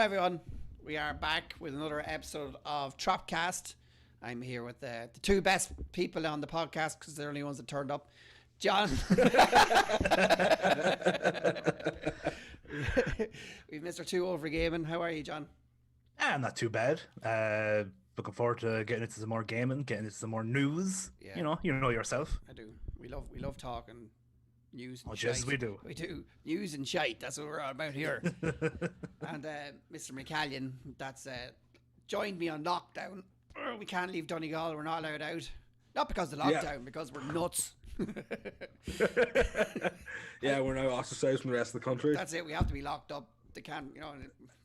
everyone. We are back with another episode of TROP-cast. I'm here with the two best people on the podcast because they're the only ones that turned up. John. We've Mr. 2 over gaming. How are you, John? Not too bad. Looking forward to getting into some more gaming, getting into some more news. Yeah. You know yourself. I do. We love talking news and Oh, shite. yes, we do. We do. News and shite. That's what we're all about here. And Mr. McCallion, that's joined me on lockdown. We can't leave Donegal. We're not allowed out. Not because of the lockdown, because we're nuts. Yeah, we're now ostracized from the rest of the country. That's it. We have to be locked up. They can't, they're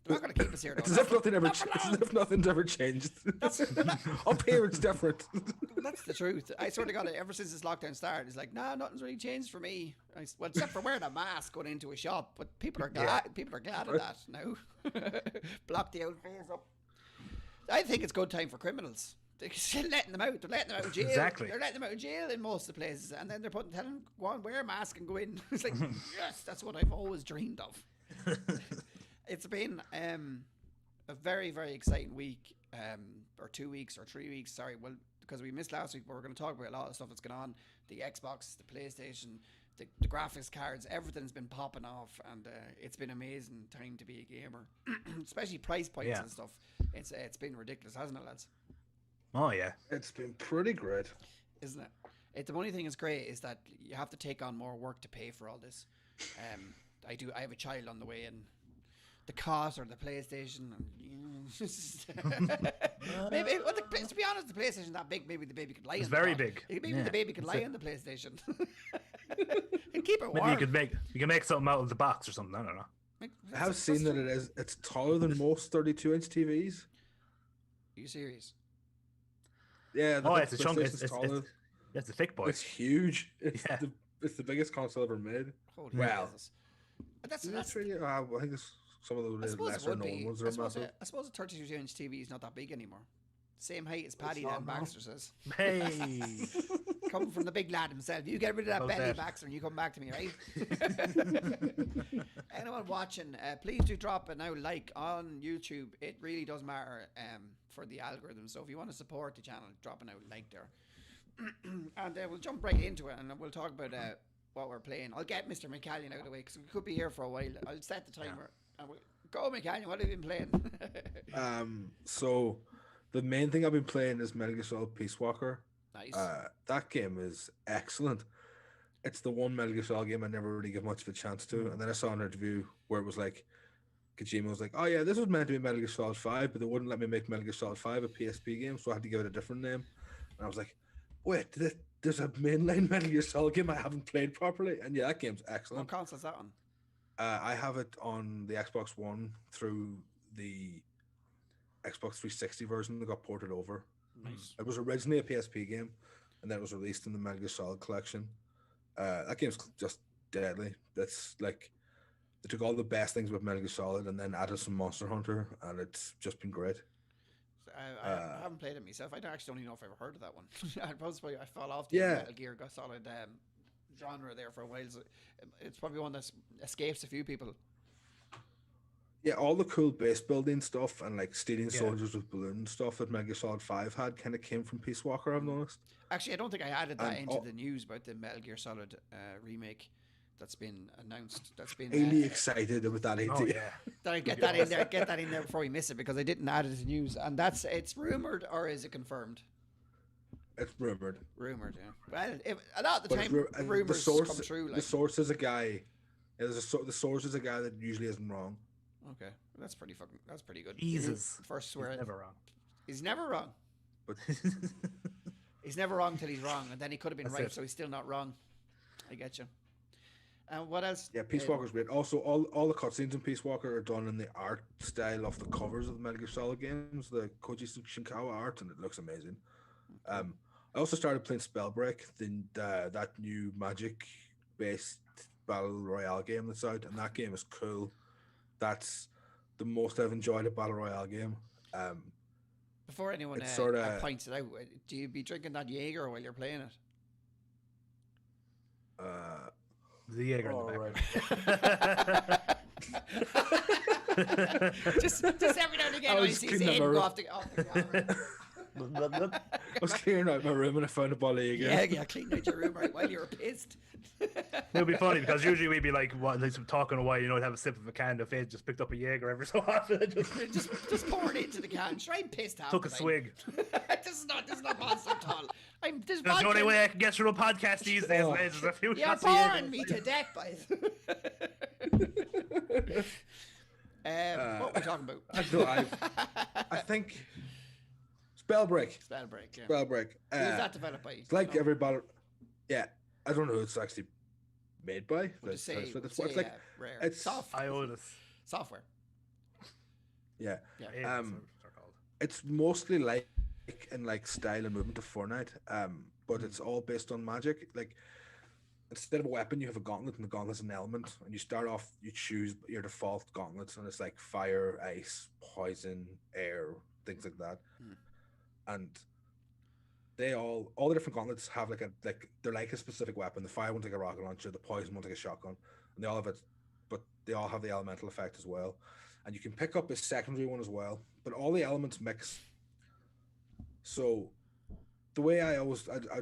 not going to keep us here. It's as if nothing's ever changed. Up here, it's different. That's the truth. I swear to God, ever since this lockdown started, it's like, nah, nothing's really changed for me. Well, except for wearing a mask going into a shop. But people are glad. Yeah. People are glad of that now. Block the old face up. I think it's good time for criminals. They're still letting them out. They're letting them out of jail. Exactly. They're letting them out of jail in most of the places, and then they're telling them, go on, wear a mask and go in. It's like, yes, that's what I've always dreamed of. It's been a very, very exciting week, or 2 weeks or 3 weeks. Sorry, well, because we missed last week, but we're going to talk about a lot of stuff that's going on. The Xbox, the PlayStation, the graphics cards, everything's been popping off, and it's been amazing time to be a gamer, especially price points and stuff. It's been ridiculous, hasn't it, lads? Oh yeah, it's been pretty great, isn't it? The only thing that's great is that you have to take on more work to pay for all this. I have a child on the way, and the cost or the PlayStation, and maybe. Well, to be honest, the PlayStation's that big. Maybe the baby could lie. It's very big. Maybe the baby could lie on the PlayStation and keep it warm. Maybe you can make something out of the box or something. I don't know. I have seen that it's taller than most 32-inch TVs. Are you serious? Yeah. It's a chunk. It's a thick boy. It's huge. It's the biggest console ever made. Holy wow. That's really. I think it's some of the lesser known ones are massive. I suppose a 32-inch TV is not that big anymore. Same height as Paddy Dan Baxter says. Hey, coming from the big lad himself. You get rid of that belly, Baxter, and you come back to me, right? Anyone watching, please do drop a like on YouTube. It really does matter for the algorithm. So if you want to support the channel, drop a like there. And we'll jump right into it, and we'll talk about what we're playing. I'll get Mr. McCallion out of the way because we could be here for a while. I'll set the timer. And we'll go, McCallion. What have you been playing? So the main thing I've been playing is Metal Gear Solid Peace Walker. Nice. That game is excellent. It's the one Metal Gear Solid game I never really give much of a chance to. And then I saw an interview where it was like, Kojima was like, oh yeah, this was meant to be Metal Gear Solid 5, but they wouldn't let me make Metal Gear Solid 5 a PSP game, so I had to give it a different name. And I was like, wait, there's a mainline Metal Gear Solid game I haven't played properly? And yeah, that game's excellent. What console is that on? I have it on the Xbox One through the Xbox 360 version that got ported over. Nice. It was originally a PSP game, and then it was released in the Metal Gear Solid collection. That game's just deadly. That's like, they took all the best things with Metal Gear Solid and then added some Monster Hunter, and it's just been great. I haven't played it myself. I actually don't even know if I've ever heard of that one. I fell off the Metal Gear Solid genre there for a while. So it's probably one that escapes a few people. Yeah, all the cool base building stuff and like stealing soldiers with balloons stuff that Metal Gear Solid 5 had kind of came from Peace Walker, I've noticed. Actually, I don't think I added that into the news about the Metal Gear Solid remake that's been announced. That's been really excited about that idea. Oh, yeah. Did I get that in there? Get that in there before we miss it, because I didn't add it to news. And it's rumored, or is it confirmed? It's rumored. Rumored, yeah. Well, a lot of the time, rumors come true. The source is a guy. The source is a guy that usually isn't wrong. Okay, that's pretty good. Jesus, first swear. He's never wrong. He's never wrong. But he's never wrong till he's wrong, and then he could have been right, it. so he's still not wrong. I get you. And what else? Yeah, Peace Walker's great. Also, all the cutscenes in Peace Walker are done in the art style of the covers of the Metal Gear Solid games, the Koji Shinkawa art, and it looks amazing. I also started playing Spellbreak, that new magic-based battle royale game that's out, and that game is cool. That's the most I've enjoyed a battle royale game. Before anyone points it out, do you be drinking that Jaeger while you're playing it? The Jaeger in the back. Right. just every now and again, I I was see cleaning Zane my go room. off the camera. I was clearing out my room and I found a Bali again. Yeah, clean out your room right while you were pissed. It'll be funny because usually we'd be like, what, like talking a while, you know, have a sip of a can. If Faith just picked up a Jaeger every so often, just pour it into the can. Sure, I'm pissed half took a the time. swig. This is not monster at all. This That's the only vodka- way I can get through a podcast these days, Oh. lads. Is a few You're shots of Jaeger. boring me to death, boys. What were we talking about? I think Spellbreak. Spellbreak, yeah. Spellbreak. Who's that developed by? It's like every battle. Yeah, I don't know who it's actually made by. We'll just say, It's like rare. it's- Software. yeah. Yeah. Aeolus, they're called. It's mostly like in like style and movement of Fortnite, but it's all based on magic. Like instead of a weapon, you have a gauntlet, and the gauntlet's an element. And you start off, you choose your default gauntlets, and it's like fire, ice, poison, air, things like that. And they all the different gauntlets have they're like a specific weapon. The fire one's like a rocket launcher, the poison one's like a shotgun, and they all have it, but they all have the elemental effect as well. And you can pick up a secondary one as well, but all the elements mix. So the way I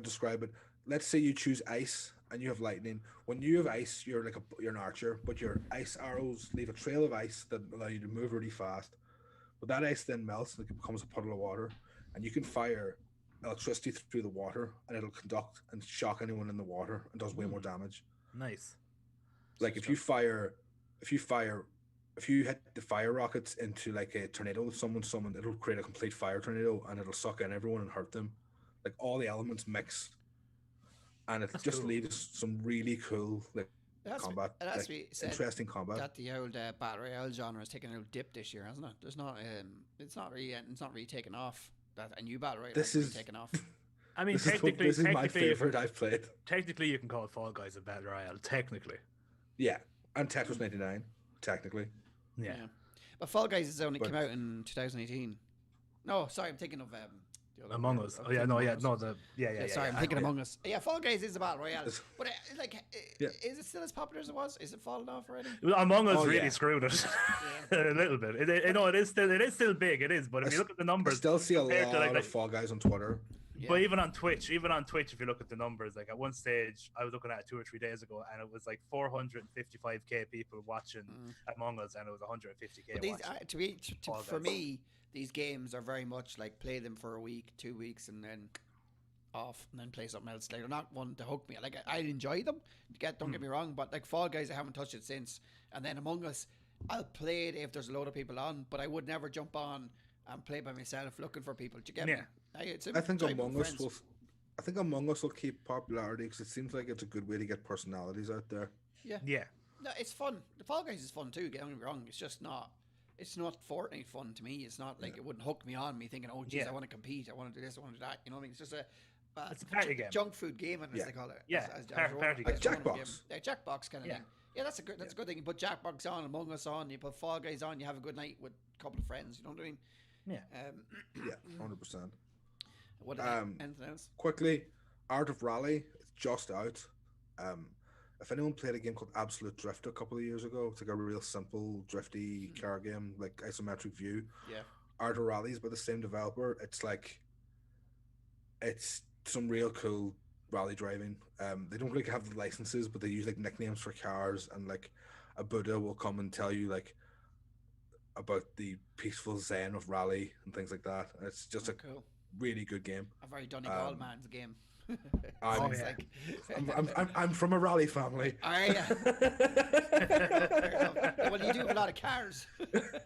describe it, let's say you choose ice and you have lightning. When you have ice, you're an archer, but your ice arrows leave a trail of ice that allow you to move really fast. But that ice then melts and it becomes a puddle of water, and you can fire electricity through the water, and it'll conduct and shock anyone in the water and does way more damage. Nice. Like if you hit the fire rockets into like a tornado with someone, it'll create a complete fire tornado and it'll suck in everyone and hurt them. Like all the elements mix, and it just cool. leaves some really cool combat, It has to be said interesting combat. that the old battle royale genre has taken a little dip this year, hasn't it? There's not it's not really taken off. That a new battle royale This has is- taken off. I mean, This is my technically, favorite I've played. technically, you can call Fall Guys a battle royale. Technically, Yeah, and Tetris 99, technically. yeah. But Fall Guys has only But- come out in 2018. No, sorry, I'm thinking of the other Among one. Us. I'm Oh yeah, thinking no, Among yeah, Us. no, the yeah. Sorry, I'm thinking Among Us. Yeah, Fall Guys is a battle royale, It's- but Yeah. is it still as popular as it was? Is it falling off already? Well, Among Us Oh, really yeah. screwed it a little bit. It is still big. It is, but if you look at the I numbers, still see a compared to, lot of Fall Guys on Twitter. Yeah. but even on Twitch, if you look at the numbers, like at one stage, I was looking at it 2 or 3 days ago, and it was like 455k people watching Among Us, and it was 150k. But these, watching. Fall for Guys. me, these games are very much like play them for a week, 2 weeks, and then off, and then play something else. Like they're not one to hook me. Like I enjoy them. Don't get me wrong, but like Fall Guys, I haven't touched it since. And then Among Us, I'll play it if there's a load of people on, but I would never jump on and play by myself looking for people. Do you get me? I think Among Us will keep popularity because it seems like it's a good way to get personalities out there. Yeah. No, it's fun. The Fall Guys is fun too. Don't get me wrong. It's just not. It's not Fortnite fun to me. It's not like it wouldn't hook me on me thinking, oh, geez, Yeah. I want to compete. I want to do this. I want to do that. You know what I mean? It's just It's a party game. junk food gaming, as Yeah. they call it. Yeah, as party Like as Ronan Jackbox. game. Yeah, Jackbox kind of Yeah. thing. Yeah, that's a good thing. You put Jackbox on, Among Us on, you put Fall Guys on, you have a good night with a couple of friends. You know what I mean? Yeah. Yeah, 100%. What anything else? Quickly, Art of Rally, it's just out. If anyone played a game called Absolute Drift a couple of years ago, it's like a real simple drifty car game, like isometric view. Yeah. Art of Rally is by the same developer. It's some real cool rally driving. They don't really have the licenses, but they use like nicknames for cars, and like a Buddha will come and tell you like about the peaceful zen of rally and things like that. And it's just a Cool. really good game. A very Donegal man's game. I'm- Sounds yeah. like. I'm from a rally family. Are you? Fair enough. Well, you do have a lot of cars.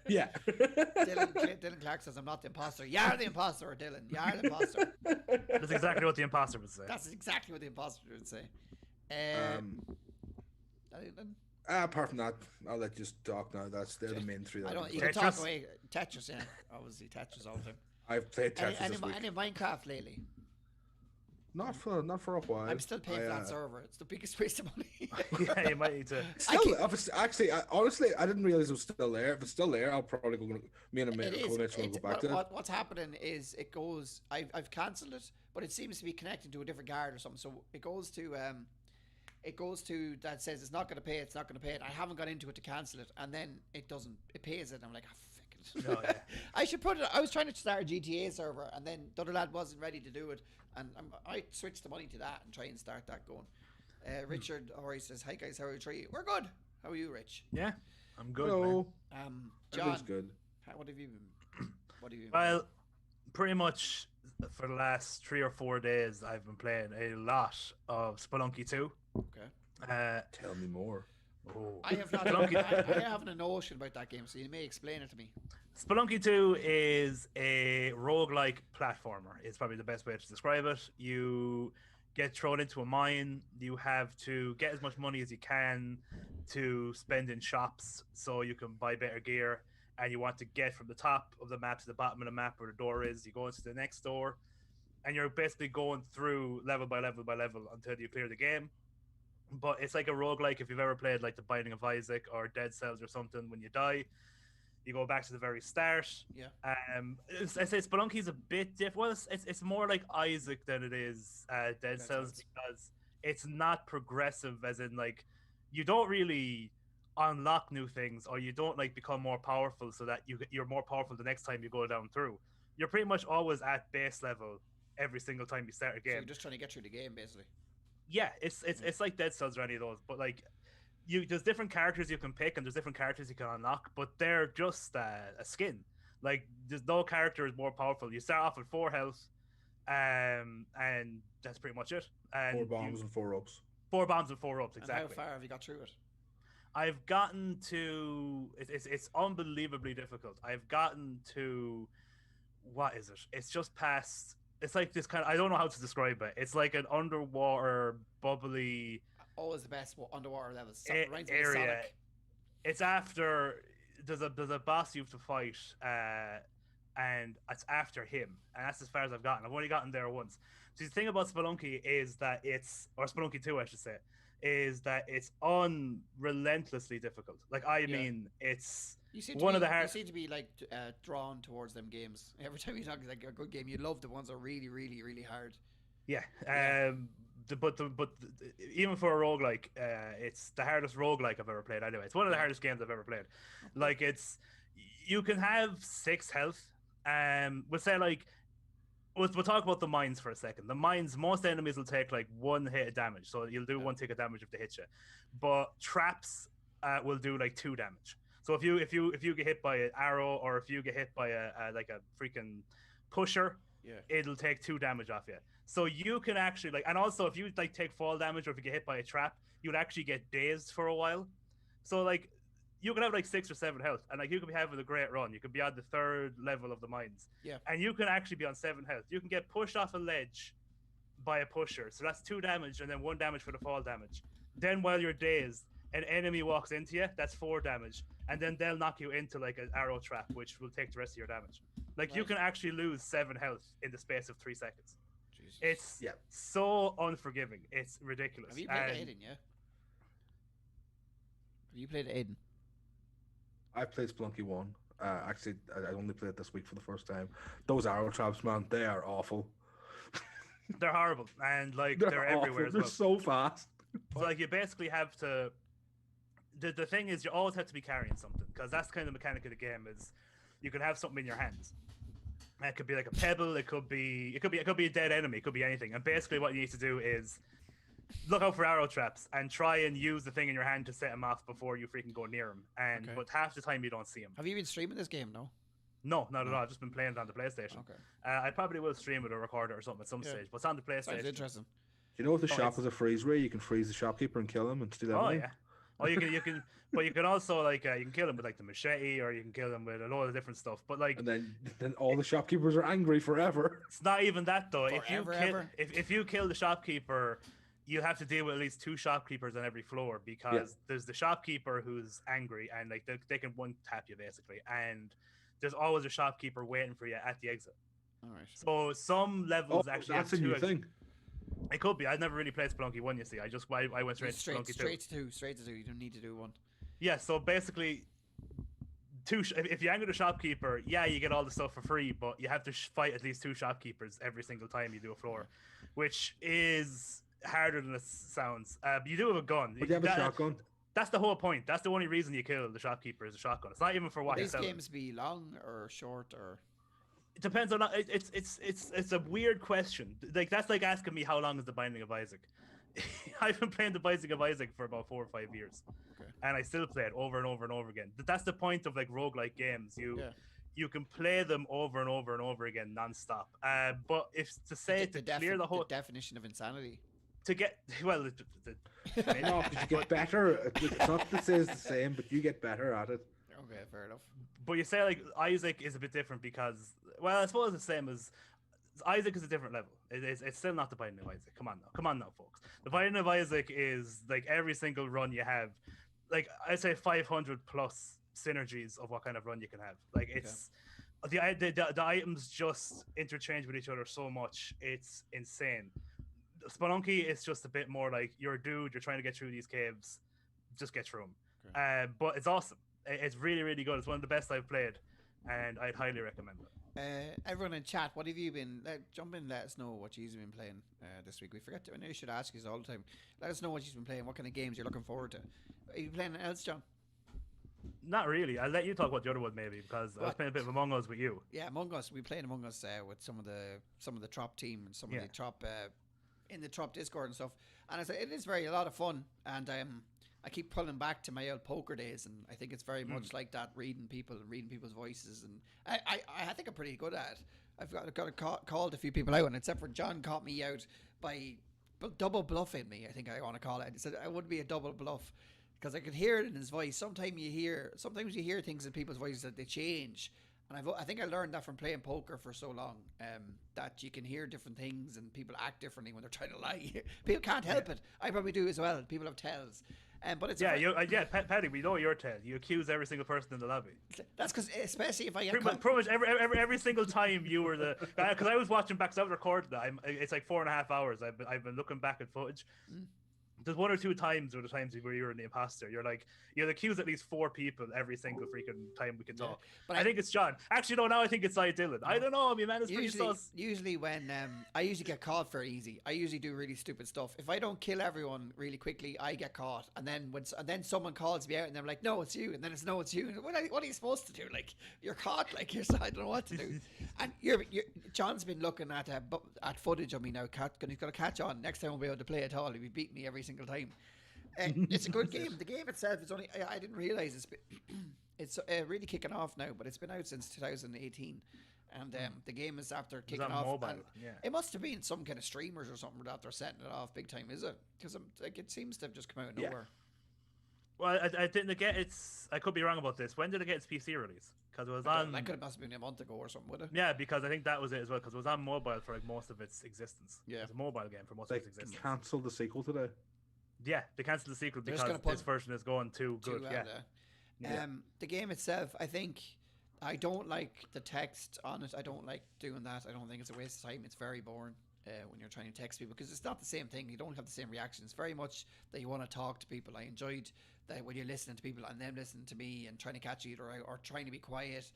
Yeah. Dylan Clark says, I'm not the imposter. You're the imposter, Dylan. You're the imposter. That's exactly what the imposter would say. That's exactly what the imposter would say. Then? Apart from that, I'll let you just talk now. They're the main three. I That don't. I've You played. can talk Tetris? away. Tetris, yeah. Obviously, Tetris all the time. I've played Tetris this week. Any Minecraft lately? Not for a while. I'm still paying for that server. It's the biggest waste of money. Yeah, you might need to. Actually, honestly, I didn't realize it was still there. If it's still there, I'll probably go. Me and a mate, It a couple is. mates will go back to it. What's happening is it goes. I've cancelled it, but it seems to be connected to a different guard or something. So it goes to it goes to that says it's not going to pay. It's not going to pay it. I haven't got into it to cancel it, and then it doesn't. It pays it. I'm like, fuck it. Oh, yeah. I should put it. I was trying to start a GTA server, and then the other lad wasn't ready to do it, and I switched the money to that and try and start that going. Richard Horry says, "Hi guys, how are you? We're good. How are you, Rich? Yeah, I'm good. Hello. Man. John, Everything's good. what have you been? What have you? Well, pretty much for the last 3 or 4 days, I've been playing a lot of Spelunky 2. Okay. Tell me more. I have not. I haven't a notion about that game, so you may explain it to me. Spelunky 2 is a roguelike platformer. It's probably the best way to describe it. You get thrown into a mine. You have to get as much money as you can to spend in shops so you can buy better gear. And you want to get from the top of the map to the bottom of the map where the door is. You go into the next door, and you're basically going through level by level by level until you clear the game. But it's like a roguelike. If you've ever played like The Binding of Isaac or Dead Cells or something, when you die, you go back to the very start. Yeah. I say Spelunky's a bit different. Well, it's more like Isaac than it is Dead Cells, because it's not progressive, as in like you don't really unlock new things, or you don't like become more powerful so that you're more powerful the next time you go down through. You're pretty much always at base level every single time you start a game. So you're just trying to get through the game, basically. Yeah, it's like Dead Cells or any of those, but like there's different characters you can pick and there's different characters you can unlock, but they're just a skin. Like there's no character is more powerful. You start off with 4 health, and that's pretty much it. And 4 bombs and 4 ups. 4 bombs and 4 ups, exactly. And how far have you got through it? I've gotten to it's unbelievably difficult. I've gotten to, what is it? It's just past. It's like this kind of, I don't know how to describe it. It's like an underwater bubbly. Always the best underwater levels. Area. Sonic. It's after there's a boss you have to fight, and it's after him, and that's as far as I've gotten. I've only gotten there once. So the thing about Spelunky is that or Spelunky 2, I should say, is that it's unrelentlessly difficult. Like mean, it's one of the hard. You seem to be like drawn towards them games. Every time you talk like a good game, you love the ones that are really, really, really hard. Yeah. But even for a roguelike, it's the hardest roguelike I've ever played. Anyway, it's one of the hardest games I've ever played. Like you can have 6 health. We'll say like. We'll talk about the mines for a second. The mines, most enemies will take like 1 hit of damage, so you'll do 1 tick of damage if they hit you. But traps will do like 2 damage. So if you get hit by an arrow, or if you get hit by a freaking pusher, it'll take 2 damage off you. So you can actually and also if you like take fall damage, or if you get hit by a trap, you'll actually get dazed for a while. So like you can have like 6 or 7 health, and like you could be having a great run. You could be on the 3rd level of the mines, and you can actually be on 7 health. You can get pushed off a ledge by a pusher, so that's 2 damage, and then 1 damage for the fall damage. Then while you're dazed, an enemy walks into you, that's 4 damage, and then they'll knock you into like an arrow trap, which will take the rest of your damage. Like you can actually lose 7 health in the space of 3 seconds. Jesus. It's so unforgiving. It's ridiculous. Have you played Aiden? Yeah. Have you played Aiden? I played Spelunky 1. Actually, I only played it this week for the first time. Those arrow traps, man, they are awful. They're horrible, and like they're everywhere as well. They're so fast. So like you basically have to. The thing is, you always have to be carrying something, because that's kind of the mechanic of the game. Is you can have something in your hands. It could be like a pebble. It could be a dead enemy. It could be anything. And basically, what you need to do is look out for arrow traps and try and use the thing in your hand to set them off before you freaking go near them. But half the time you don't see them. Have you been streaming this game? No, not at all. I've just been playing it on the PlayStation. Okay. I probably will stream it or record it or something at some stage, but it's on the PlayStation. Sounds interesting. Do you know if the shop has a freeze ray? You can freeze the shopkeeper and kill him and steal everything. Oh yeah. Or you can, but you can also you can kill him with like the machete, or you can kill him with a load of different stuff. But like, and then all the shopkeepers are angry forever. It's not even that though. If you kill the shopkeeper, you have to deal with at least 2 shopkeepers on every floor, because there's the shopkeeper who's angry and like they can one tap you basically, and there's always a shopkeeper waiting for you at the exit. All right. So some levels actually that's a new thing. It could be. I've never really played Spelunky 1, you see. I went straight to Spelunky 2. Straight to 2. You don't need to do 1. Yeah, so basically, if you anger the shopkeeper, you get all the stuff for free, but you have to fight at least 2 shopkeepers every single time you do a floor, which is harder than it sounds. You do have a gun. But you have a shotgun. That's the whole point. That's the only reason you kill the shopkeeper is a shotgun. It's not even for what Will he's these selling. games be long or short or? It depends on it's a weird question. Like that's like asking me how long is the Binding of Isaac. I've been playing the Binding of Isaac for about 4 or 5 years, and I still play it over and over and over again. That's the point of like roguelike games. You can play them over and over and over again nonstop. But if to say to clear the whole definition of insanity. To get well, no, because you get better. It's not that says the same, but you get better at it. Okay, fair enough. But you say like Isaac is a bit different because, well, I suppose it's the same as Isaac is a different level. It's still not the Binding of Isaac. Come on now, folks. The Binding of Isaac is like every single run you have, like I'd say 500 plus synergies of what kind of run you can have. Like it's the items just interchange with each other so much. It's insane. Spelunky is just a bit more like you're a dude. You're trying to get through these caves, just get through them. But it's awesome. It's really, really good. It's one of the best I've played, and I'd highly recommend it. Everyone in chat, what have you been? Jump in, let us know what you've been playing this week. We forget to. I know you should ask us all the time. Let us know what you've been playing. What kind of games you're looking forward to. Are you playing anything else, John? Not really. I'll let you talk about the other one maybe because I was playing a bit of Among Us with you. Yeah, Among Us. We played Among Us with some of the Trop team and some of the Trop in the Trop Discord and stuff. And I said it is a lot of fun. And I keep pulling back to my old poker days, and I think it's very much like that, reading people's voices, and I think I'm pretty good at it. I've called a few people out, and except for John caught me out by double bluffing me. I think I want to call it. He said I would be a double bluff because I could hear it in his voice. Sometimes you hear things in people's voices that they change, and I think I learned that from playing poker for so long, that you can hear different things and people act differently when they're trying to lie. People can't help it. I probably do as well. People have tells. But it's Paddy, we know your tell. You accuse every single person in the lobby. That's because, especially if I get pretty much every single time you were the because I was watching back. Cause I was recording that. It's like 4.5 hours. I've been looking back at footage. There's 1 or 2 times where where you're the imposter. You'll accuse at least 4 people every single freaking time we can talk. But I think it's John. Actually, no. Now I think it's Dylan. I don't know. I mean, man, it's pretty sus. Usually when I usually get caught very easy. I usually do really stupid stuff. If I don't kill everyone really quickly, I get caught. And then someone calls me out and they're like, "No, it's you." And then it's "No, it's you." What are you supposed to do? Like you're caught. Like I don't know what to do. And John's been looking at footage of me now. He's going to catch on. Next time I won't be able to play at all. He'll be beating me every single time. It's a good game. The game itself is only I didn't realize it's really kicking off now, but it's been out since 2018, and the game is after kicking off. Mobile? It must have been some kind of streamers or something that they're setting it off big time, is it? Because it seems to have just come out of nowhere. Well, I didn't get it's. I could be wrong about this. When did it get its PC release? Because it was on. That could have been a month ago or something, would it? Yeah, because I think that was it as well. Because it was on mobile for like most of its existence. Yeah, it's a mobile game for most of its existence. They cancelled the sequel today. Yeah, they cancelled the sequel because this version is going too good. The game itself, I think, I don't like the text on it. I don't like doing that. I don't think it's a waste of time. It's very boring when you're trying to text people because it's not the same thing. You don't have the same reaction. It's very much that you want to talk to people. I enjoyed that when you're listening to people and them listening to me and trying to catch each other or trying to be quiet,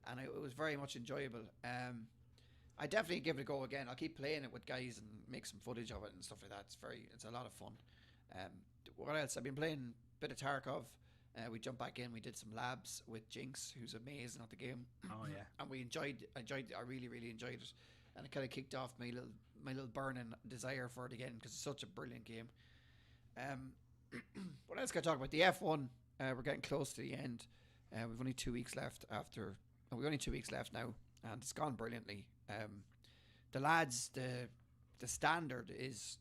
and it was very much enjoyable. I definitely give it a go again. I'll keep playing it with guys and make some footage of it and stuff like that. It's a lot of fun. What else? I've been playing a bit of Tarkov. We jumped back in. We did some labs with Jinx, who's amazing at the game. Oh yeah, and we enjoyed. I really enjoyed it, and it kind of kicked off my little burning desire for it again because it's such a brilliant game. What else can I talk about? The F1. We're getting close to the end. We've only 2 weeks left we've only 2 weeks left now, and it's gone brilliantly. The lads, the standard is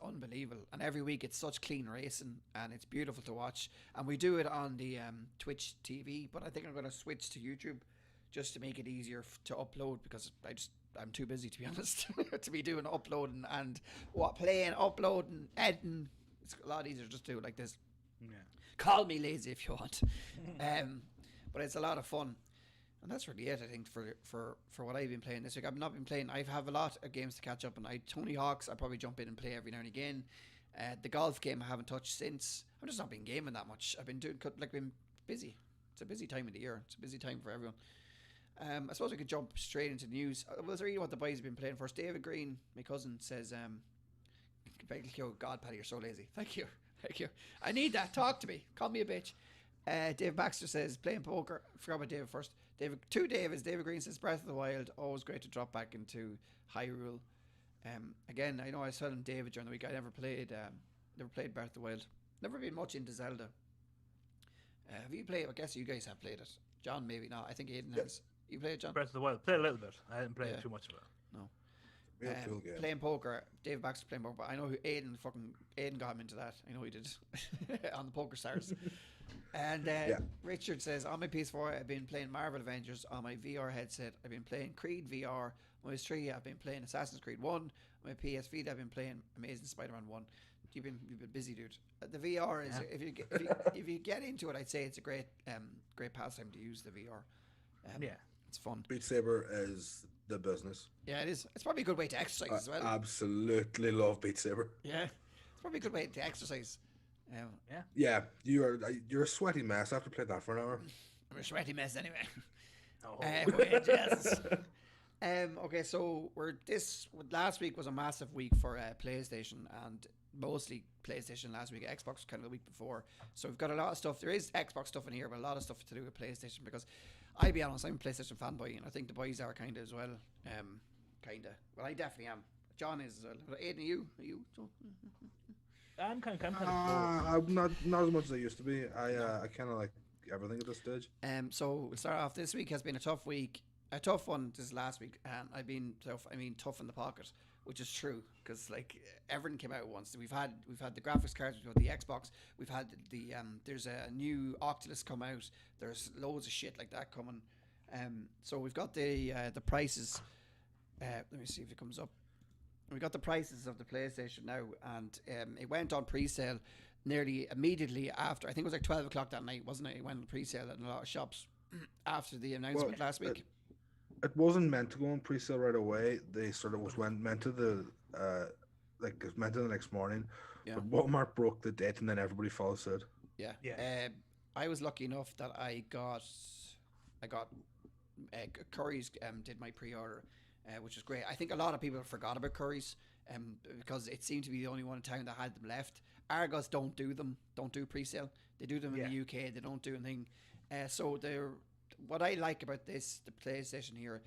unbelievable, and every week it's such clean racing and it's beautiful to watch, and we do it on the Twitch TV, but I think I'm going to switch to YouTube just to make it easier to upload because I'm too busy, to be honest, to be doing uploading and uploading, editing. It's a lot easier just to do it like this. Call me lazy if you want. But it's a lot of fun. And that's really it, I think, for what I've been playing this week. I've not been playing. I have a lot of games to catch up on. Tony Hawk's, I probably jump in and play every now and again. The golf game I haven't touched since. I've just not been gaming that much. I've been been busy. It's a busy time of the year. It's a busy time for everyone. I suppose we could jump straight into the news. I was reading what the boys have been playing first. David Green, my cousin, says Thank you. God, Paddy, you're so lazy. Thank you. Thank you. I need that. Talk to me. Call me a bitch. Dave Baxter says, playing poker. I forgot about David first. Two Davids. David Green says, Breath of the Wild. Always great to drop back into Hyrule. Again, I know I was telling David during the week, I never played Breath of the Wild. Never been much into Zelda. Have you played? I guess you guys have played it. John, maybe not. I think Aiden has. You played it, John? Breath of the Wild. Played a little bit. I didn't play too much of it. No. Cool game. Playing poker. Dave Baxter playing poker. But I know who Aiden got him into that. I know he did on the Poker Stars. And Richard says, on my PS4, I've been playing Marvel Avengers. On my VR headset, I've been playing Creed VR. On my PS3, I've been playing Assassin's Creed 1. On my PS Vita, I've been playing Amazing Spider-Man 1. You've been busy, dude. The VR is if you get into it, I'd say it's a great pastime to use the VR. It's fun. Beat Saber is the business. Yeah, it is. It's probably a good way to exercise as well. Absolutely love Beat Saber. Yeah, it's probably a good way to exercise. Yeah, you're a sweaty mess after playing that for an hour. I'm a sweaty mess anyway. Oh. Okay, so last week was a massive week for PlayStation, and mostly PlayStation last week. Xbox was kind of the week before, so we've got a lot of stuff. There is Xbox stuff in here, but a lot of stuff to do with PlayStation, because I'll be honest, I'm a PlayStation fanboy, and I think the boys are kind of as well. Well, I definitely am. John is as well. Aiden, are you? I'm kind of I'm not as much as I used to be. I kind of like everything at this stage. So we'll start off. This week has been a tough week. A tough one this last week, and I've been tough. I mean, tough in the pocket, which is true, because like everything came out at once. We've had the graphics cards, we've had the Xbox, we've had the there's a new Oculus come out. There's loads of shit like that coming. So we've got the prices. Let me see if it comes up. We got the prices of the PlayStation now, and it went on pre-sale nearly immediately after. I think it was like 12 o'clock that night, wasn't it? It went on pre-sale in a lot of shops after the announcement last week. It wasn't meant to go on pre-sale right away. They sort of meant to the next morning. Yeah. But Walmart broke the date, and then everybody followed suit. Yeah. I was lucky enough that I got Curry's did my pre-order, which was great. I think a lot of people forgot about Curry's, because it seemed to be the only one in town that had them left. Argos don't do pre-sale. They do them in the UK. They don't do anything. So what I like about the PlayStation here,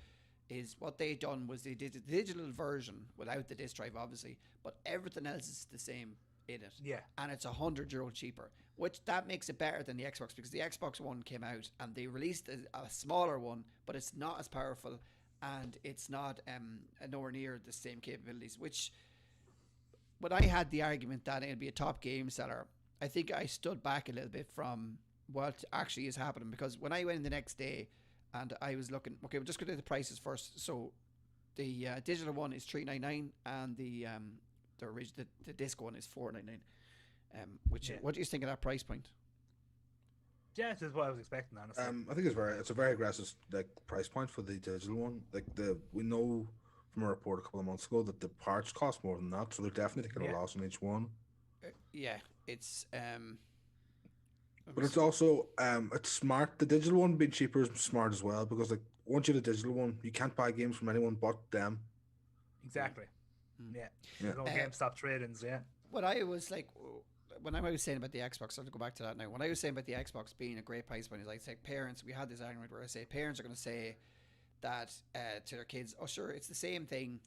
is what they done was they did a digital version without the disc drive, obviously, but everything else is the same in it. Yeah. And it's €100 cheaper, which that makes it better than the Xbox, because the Xbox One came out and they released a smaller one, but it's not as powerful, and it's not nowhere near the same capabilities. But I had the argument that it'd be a top game seller. I think I stood back a little bit from what actually is happening, because when I went in the next day and I was looking, okay, we'll just go to the prices first. So the digital one is $399, and the disc one is $499. What do you think of that price point? Yeah, this is what I was expecting, honestly. I think it's a very aggressive price point for the digital one. We know from a report a couple of months ago that the parts cost more than that, so they're definitely taking a loss on each one. It's but it's also it's smart. The digital one being cheaper is smart as well, because once you have a digital one, you can't buy games from anyone but them. Exactly. Yeah. There's no GameStop trade-ins. Yeah. What I was like, when I was saying about the Xbox, I'll go back to that now. When I was saying about the Xbox being a great price point, is I say parents. We had this argument where I say parents are going to say that to their kids, "Oh, sure, it's the same thing,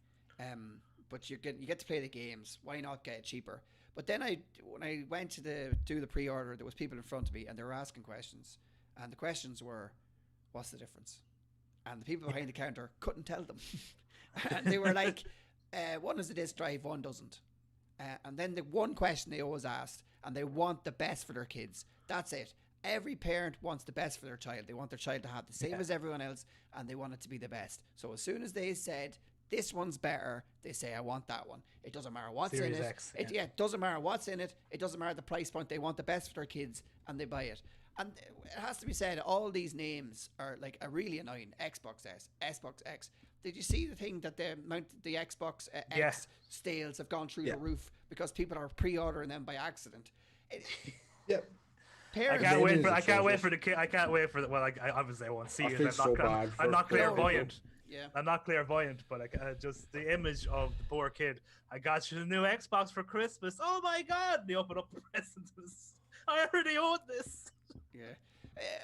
but you get to play the games. Why not get it cheaper?" But then when I went to do the pre-order, there was people in front of me, and they were asking questions, and the questions were, "What's the difference?" And the people behind the counter couldn't tell them, and they were like, "One has a disc drive, one doesn't." And then the one question they always asked, and they want the best for their kids. That's it. Every parent wants the best for their child. They want their child to have the same as everyone else, and they want it to be the best. So as soon as they said, this one's better, they say, I want that one. It doesn't matter what's Series in it. X, It doesn't matter what's in it. It doesn't matter the price point. They want the best for their kids, and they buy it. And it has to be said, all these names are really annoying. Xbox S, Xbox X. Did you see the thing that the Xbox X sales have gone through the roof because people are pre-ordering them by accident? I can't wait for the kid. I can't wait for the. Well, I obviously I won't see it. I'm not clairvoyant. Yeah. I'm not clairvoyant, but like just the image of the poor kid. I got you the new Xbox for Christmas. Oh my god! And they open up the present. I already own this. Yeah.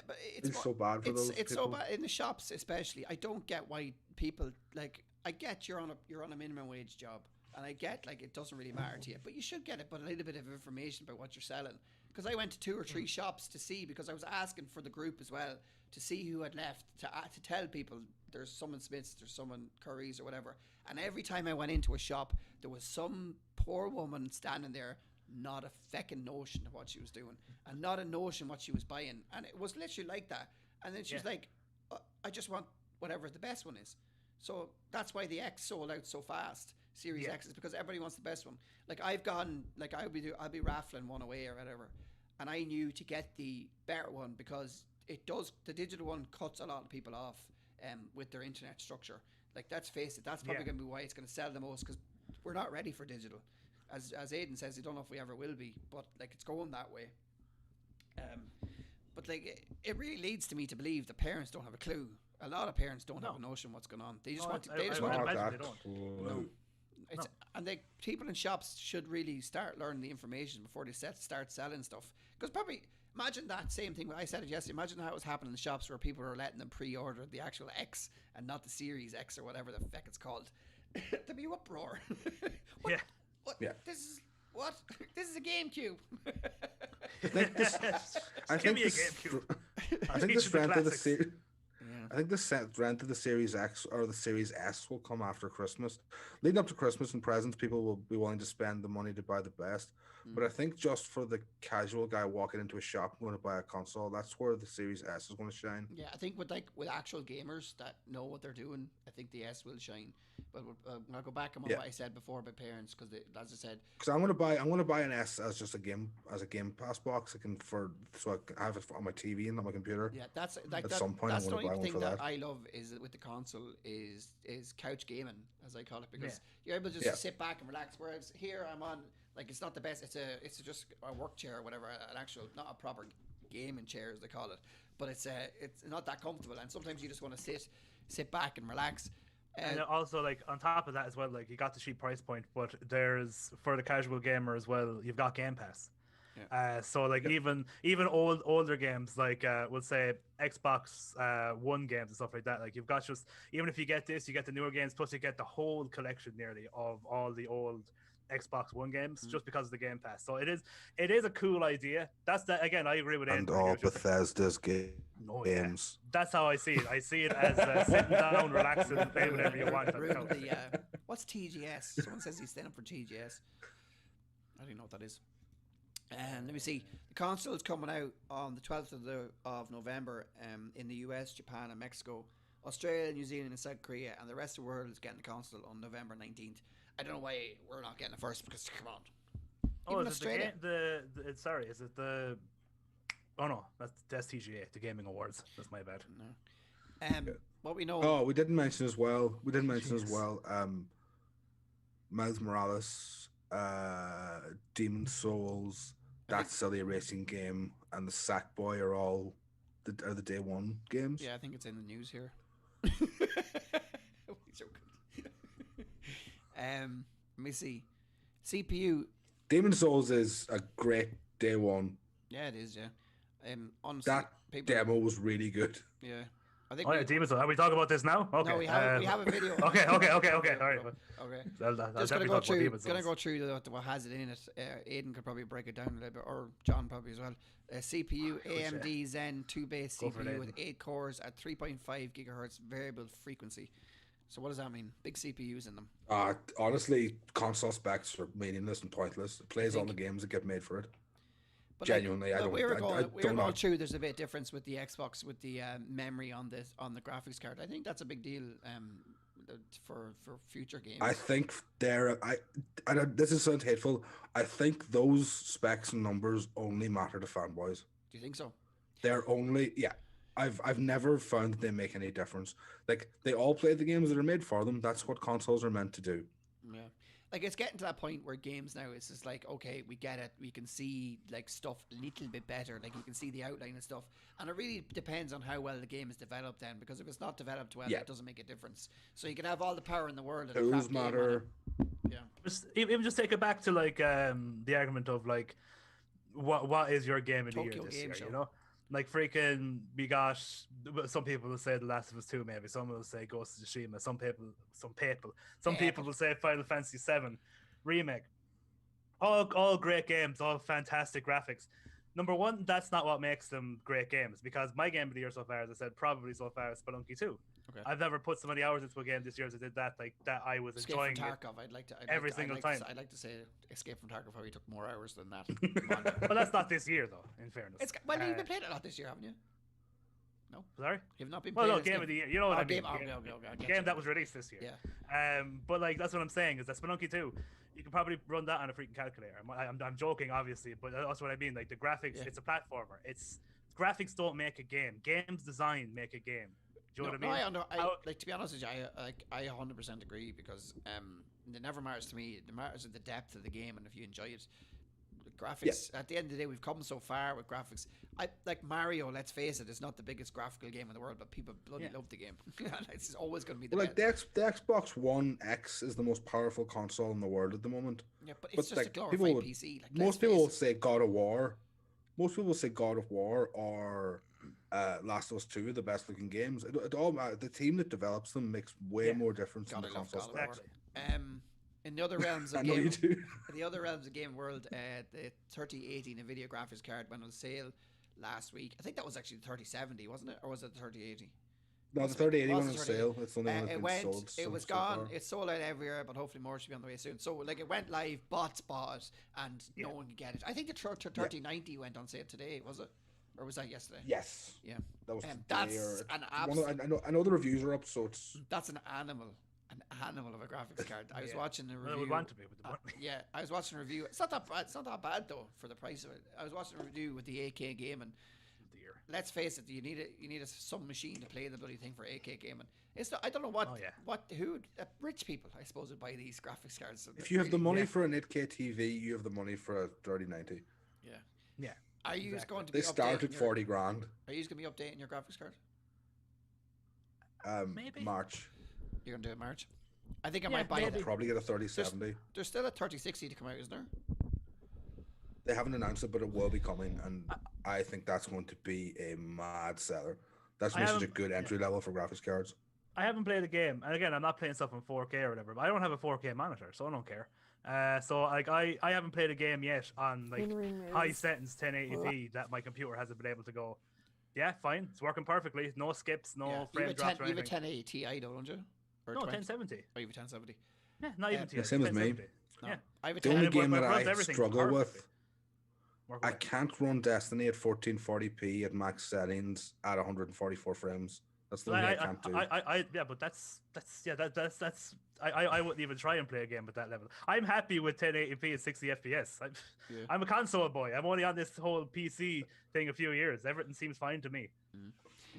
But it's It's so bad for those it's so people. bad in the shops, especially. I don't get why people like. I get you're on a minimum wage job, and I get like it doesn't really matter to you, but you should get it, but a little bit of information about what you're selling. Because I went to 2 or 3 shops to see, because I was asking for the group as well to see who had left to tell people there's someone Smith's, there's someone Curry's or whatever. And every time I went into a shop, there was some poor woman standing there, not a feckin' notion of what she was doing, and not a notion what she was buying, and it was literally like that. And then she's like, "I just want whatever the best one is." So that's why the X sold out so fast. Series X is because everybody wants the best one. Like I've gone, like I'll be raffling one away or whatever, and I knew to get the better one because it does. The digital one cuts a lot of people off, with their internet structure. Like let's face it, that's probably going to be why it's going to sell the most, because we're not ready for digital. As Aidan says, I don't know if we ever will be, but like it's going that way. But like it really leads to me to believe the parents don't have a clue. A lot of parents don't have a notion what's going on. They just want to. They just want to. imagine they don't. No. And they people in shops should really start learning the information before they start selling stuff. Because probably imagine that same thing. I said it yesterday. Imagine how it was happening in the shops where people were letting them pre-order the actual X and not the Series X or whatever the feck it's called. There'd be uproar. What? Yeah. What? Yeah. This is what? This is a GameCube. Give me a GameCube. I think the strength of the series. Yeah. I think the strength of the Series X or the Series S will come after Christmas. Leading up to Christmas and presents, people will be willing to spend the money to buy the best. But I think just for the casual guy walking into a shop going to buy a console, that's where the Series S is going to shine. Yeah, I think with actual gamers that know what they're doing, I think the S will shine. But I'll go back on what I said before about parents, because as I said, because I'm gonna buy an S as just a game pass box. So I can have it on my TV and on my computer. yeah, that's like At that, some point, that's I'm the gonna buy only one thing for that that. I love is with the console is couch gaming, as I call it, because you're able to just sit back and relax. Whereas here I'm on, like, it's not the best. It's just a work chair or whatever, an actual, not a proper gaming chair as they call it, but it's not that comfortable, and sometimes you just want to sit back and relax. And also, like, on top of that as well, like, you got the cheap price point, but there's, for the casual gamer as well, you've got Game Pass. So like even older games, like we'll say Xbox One games and stuff like that, like you've got just, even if you get this, you get the newer games, plus you get the whole collection nearly of all the old Xbox One games, just because of the Game Pass. So it is a cool idea. That's that, again, I agree with And Aidan. all Bethesda's games. That's how I see it. I see it as sitting down, relaxing, and playing whatever you want on the couch. What's TGS? Someone says he's standing for TGS. I don't know what that is. And let me see. The console is coming out on the 12th of November in the US, Japan, and Mexico. Australia, New Zealand, and South Korea, and the rest of the world is getting the console on November 19th. I don't know why we're not getting it first, because come on. Oh, Even is Australia. sorry, is it the? Oh no, that's TGA, the Gaming Awards. That's my bad. No. What we know. Oh, we didn't mention as well. Miles Morales, Demon Souls, that silly racing game, and the Sackboy are all the day one games. Yeah, I think it's in the news here. Let me see. CPU. Demon Souls is a great day one. Yeah, it is. Yeah. Honestly, That demo was really good. Yeah. I think. Oh yeah, Demon Souls. Are we talking about this now? Okay. No, we have a video. Okay. All right. Okay. I'll Just definitely talk about Demon Souls. go through what has it in it. Aidan could probably break it down a little bit, or John probably as well. CPU AMD Zen 2-base CPU with 8 cores at 3.5 gigahertz variable frequency. So what does that mean? Big CPUs in them. Honestly, console specs are meaningless and pointless. It plays all the games that get made for it. But genuinely, I don't. We were don't going through. There's a bit of difference with the Xbox with the memory on the graphics card. I think that's a big deal for future games. I think this is sound hateful. I think those specs and numbers only matter to fanboys. Do you think so? They're only I've never found that they make any difference. Like, they all play the games that are made for them. That's what consoles are meant to do. Yeah. like it's getting to that point where games now it's just like, okay, we get it, we can see like stuff a little bit better, like you can see the outline and stuff, and it really depends on how well the game is developed then, because if it's not developed well, it doesn't make a difference. So you can have all the power in the world and a crap Tools game on matter. it. Yeah. Even just take it back to like the argument of like what is your game of the year Tokyo this Game year, Show. you know? Like freaking, we got, some people will say The Last of Us 2, maybe some will say Ghost of Tsushima, some people will say Final Fantasy 7 remake. All great games, all fantastic graphics. Number one, that's not what makes them great games, because my game of the year so far, as I said, probably so far is Spelunky 2. Okay. I've never put so many hours into a game this year as I did that. Like that, I was Escape enjoying from it. Tarkov. Every single time. I'd like to say Escape from Tarkov probably took more hours than that. Come on. Well, that's not this year, though. In fairness, Well, you've been playing it a lot this year, haven't you? No, sorry. you've not been. Well, playing no, game of the year. You know what I mean? Game that was released this year. Yeah. But like that's what I'm saying is that Spelunky 2, you can probably run that on a freaking calculator. I'm joking, obviously, but that's what I mean. Like the graphics, it's a platformer. It's graphics don't make a game. Games design make a game. Do you know what I mean? No, like to be honest with you, I 100% agree, because it never matters to me. It matters at the depth of the game and if you enjoy it. The graphics. At the end of the day, we've come so far with graphics. I like Mario. Let's face it, it's not the biggest graphical game in the world, but people bloody love the game. It's always going to be the best. The Xbox One X is the most powerful console in the world at the moment. Yeah, but it's just like, a glorified PC. Like, most people will say God of War. Most people will say God of War or Last of Us 2 are the best looking games. It all the team that develops them makes way more difference than the console specs. In the other realms of I know game, you do. in the other realms of game world, the 3080 Nvidia graphics card went on sale last week. I think that was actually the 3070, wasn't it, or was it the 3080? No, the 3080 one on sale. It's the only one that's been sold. It was gone. It's sold out everywhere, but hopefully more should be on the way soon. So like it went live, bots bought it, and no one could get it. I think the 3090 went on sale today, was it? Or was that yesterday? Yes. Yeah. That was that's an absolute. I know the reviews are up, so it's. That's an animal of a graphics card. I was watching the review. Well, it would want to be with the money. Yeah, I was watching a review. It's not that bad. It's not that bad though for the price of it. I was watching a review with the AK gaming. Let's face it, you need some machine to play the bloody thing for AK gaming. It's not, I don't know who rich people I suppose would buy these graphics cards. So if you have the money for an 8K TV, you have the money for a 3090. Yeah. Are you going to be? They start at 40 grand. Are you going to be updating your graphics card? Maybe March. You're going to do it March. I think I might buy. I'll probably get a 3070. There's still a 3060 to come out, isn't there? They haven't announced it, but it will be coming, and I think that's going to be a mad seller. That's such a good entry level for graphics cards. I haven't played a game, and again, I'm not playing stuff in 4K or whatever, but I don't have a 4K monitor, so I don't care. So like I haven't played a game yet on like high settings 1080p that my computer hasn't been able to go. Yeah, fine, it's working perfectly. No skips, no frame drops or anything. You have a 1080 Ti, don't you? Or no, 20? 1070. Oh, you have a 1070. Yeah, not even Ti. Same as me. No. Yeah, I have a the only game that I struggle with. I can't run Destiny at 1440p at max settings at 144 frames. That's the only thing I can't do. But I wouldn't even try and play a game at that level. I'm happy with 1080p at 60 FPS. I'm a console boy. I'm only on this whole PC thing a few years. Everything seems fine to me.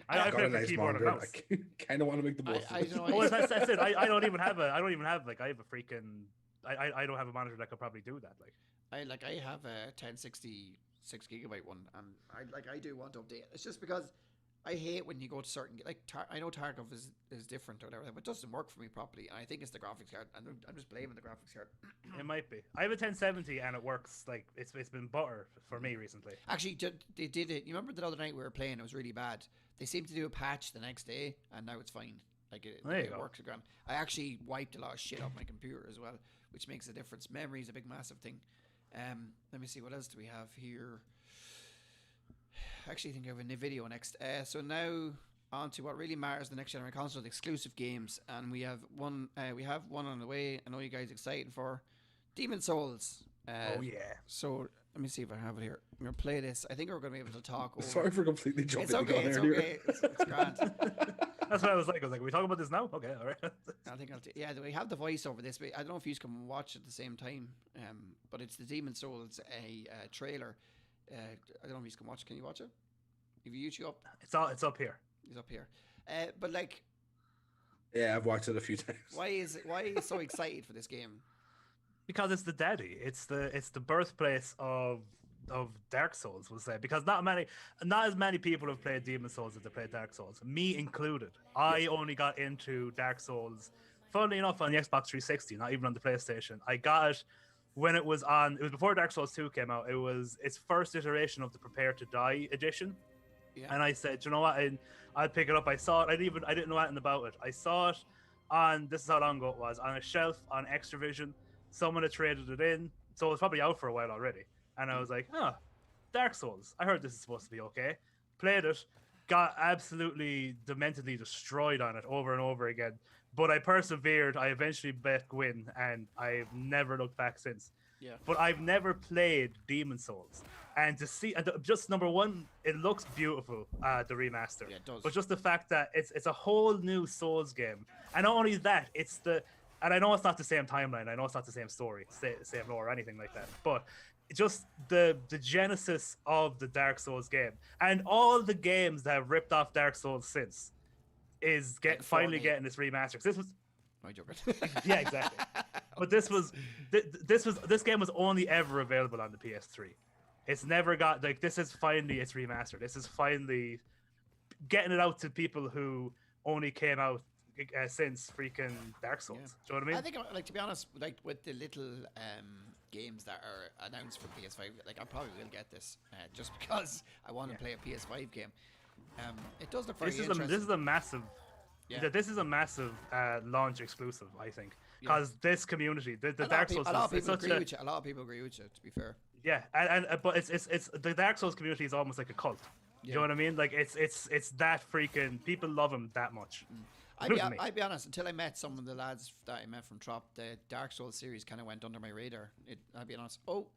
I play for keyboard and mouse. I kind of want to make the most of it. That's it. I don't even have I don't have freaking. I don't have a monitor that could probably do that. I have a 1060 6GB one, and I do want to update. It's just because I hate when you go to certain I know Tarkov is different or whatever, but it doesn't work for me properly, and I think it's the graphics card. And I'm just blaming the graphics card. It might be. I have a 1070 and it works. Like it's been butter for me recently. Actually, they did it. You remember the other night we were playing? It was really bad. They seemed to do a patch the next day, and now it's fine. Like it works again. I actually wiped a lot of shit off my computer as well, which makes a difference. Memory is a big, massive thing. Let me see, what else do we have here? Actually, I think I have a video next. So now on to what really matters: the next generation console, the exclusive games, and we have one. We have one on the way. I know you guys are excited for Demon Souls. Oh yeah. So let me see if I have it here. I'm gonna play this. I think we're gonna be able to talk over. Sorry for completely jumping. It's okay. It's okay. It's grand. That's what I was like. Are we talking about this now? Okay, all right. I think we have the voice over this. I don't know if you can watch at the same time. But it's the Demon Souls a trailer. I don't know if you can watch. Can you watch it? If you YouTube up, it's up here. It's up here. But like, yeah, I've watched it a few times. Why are you so excited for this game? Because it's the daddy. It's the birthplace of Dark Souls, we'll say. Because not as many people have played Demon Souls as they played Dark Souls, me included. I only got into Dark Souls, funnily enough, on the Xbox 360, not even on the PlayStation. I got it when it was before Dark Souls 2 came out. It was its first iteration of the Prepare to Die edition. Yeah. And I said, you know what? I'd pick it up. I saw it. I didn't know anything about it. I saw it on, this is how long ago it was, on a shelf on Extravision. Someone had traded it in, so it was probably out for a while already. And I was like, Dark Souls. I heard this is supposed to be okay. Played it, got absolutely dementedly destroyed on it over and over again. But I persevered. I eventually bet Gwyn, and I've never looked back since. Yeah. But I've never played Demon Souls. And to see, just number one, it looks beautiful, the remaster. Yeah, it does. But just the fact that it's a whole new Souls game. And not only that, and I know it's not the same timeline, I know it's not the same story, same lore or anything like that, but just the genesis of the Dark Souls game, and all the games that have ripped off Dark Souls since is finally getting this remaster. 'Cause this was, My joker. yeah, exactly. But this game was only ever available on the PS3. It's never got, like, this is finally its remaster. This is finally getting it out to people who only came out since freaking Dark Souls. Yeah. Do you know what I mean? I think, like, to be honest, like with the little games that are announced for PS5, like I probably will get this just because I want to play a PS5 game. It does look very interesting. This is a massive. Yeah. This is a massive launch exclusive, I think, because this community, the Dark Souls, a lot of it's people such agree a with you. A lot of people agree with you. To be fair. yeah, and but it's the Dark Souls community is almost like a cult. You know what I mean? Like it's that freaking, people love him that much. I'd be honest, until I met some of the lads that I met from Trop, the Dark Souls series kind of went under my radar. I'd be honest. Oh,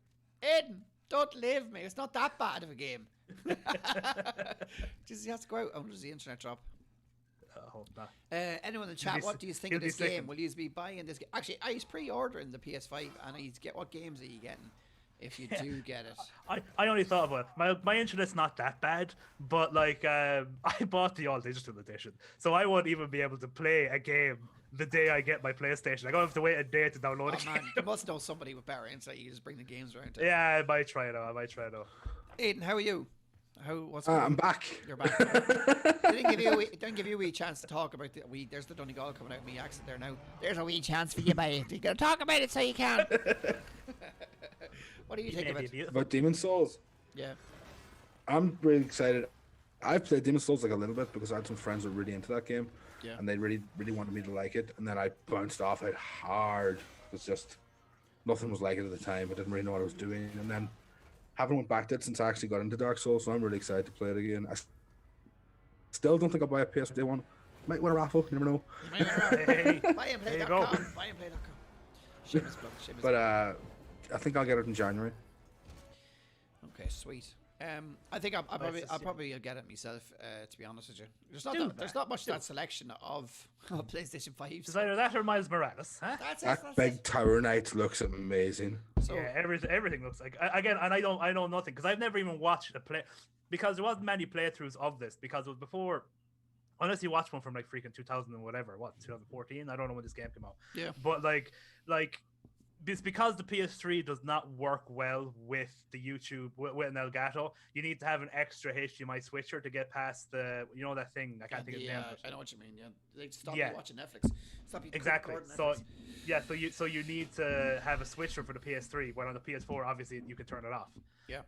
Aiden, don't leave me. It's not that bad of a game. Just, he has to go out. Oh, does the internet drop? I hope not. Anyone in the chat, what do you think of this game? Will you be buying this game? Actually, I was pre-ordering the PS5, and what games are you getting if you do get it? I only thought about it. My internet's not that bad, but like I bought the all digital edition, so I won't even be able to play a game the day I get my PlayStation. I don't have to wait a day to download it. Man, you must know somebody with better insight. You just bring the games around. Yeah, I might try though. Aiden, how are you? I'm back. You're back. Didn't give you a wee chance to talk about there's the Donegal coming out of me accent there now. There's a wee chance for you, mate. You gotta talk about it so you can. What do you think of it? About Demon Souls? Yeah. I'm really excited. I've played Demon Souls like a little bit because I had some friends who were really into that game. Yeah. And they really, really wanted me to like it. And then I bounced off it hard. It was just, nothing was like it at the time. I didn't really know what I was doing. And then haven't went back to it since I actually got into Dark Souls, so I'm really excited to play it again. I still don't think I'll buy a PS Day one. Might win a raffle, you never know. Buyandplay.com. Shameless plug. But I think I'll get it in January. Okay, sweet. I think I'll probably get it myself. To be honest with you, there's not much that selection of PlayStation 5. It's either that or Miles Morales, huh? That big Tower Knight looks amazing. So, yeah, everything looks like, again, and I know nothing because I've never even watched a play, because there wasn't many playthroughs of this, because it was before, unless you watched one from like freaking 2000 and whatever, 2014? I don't know when this game came out. Yeah. But like it's because the PS3 does not work well with the YouTube with an Elgato. You need to have an extra HDMI switcher to get past the, you know, that thing. I can't think of the name. I know what you mean. Yeah, they stop you watching Netflix. Stop you exactly. Netflix. So you need to have a switcher for the PS3. When on the PS4, obviously you can turn it off. Yeah.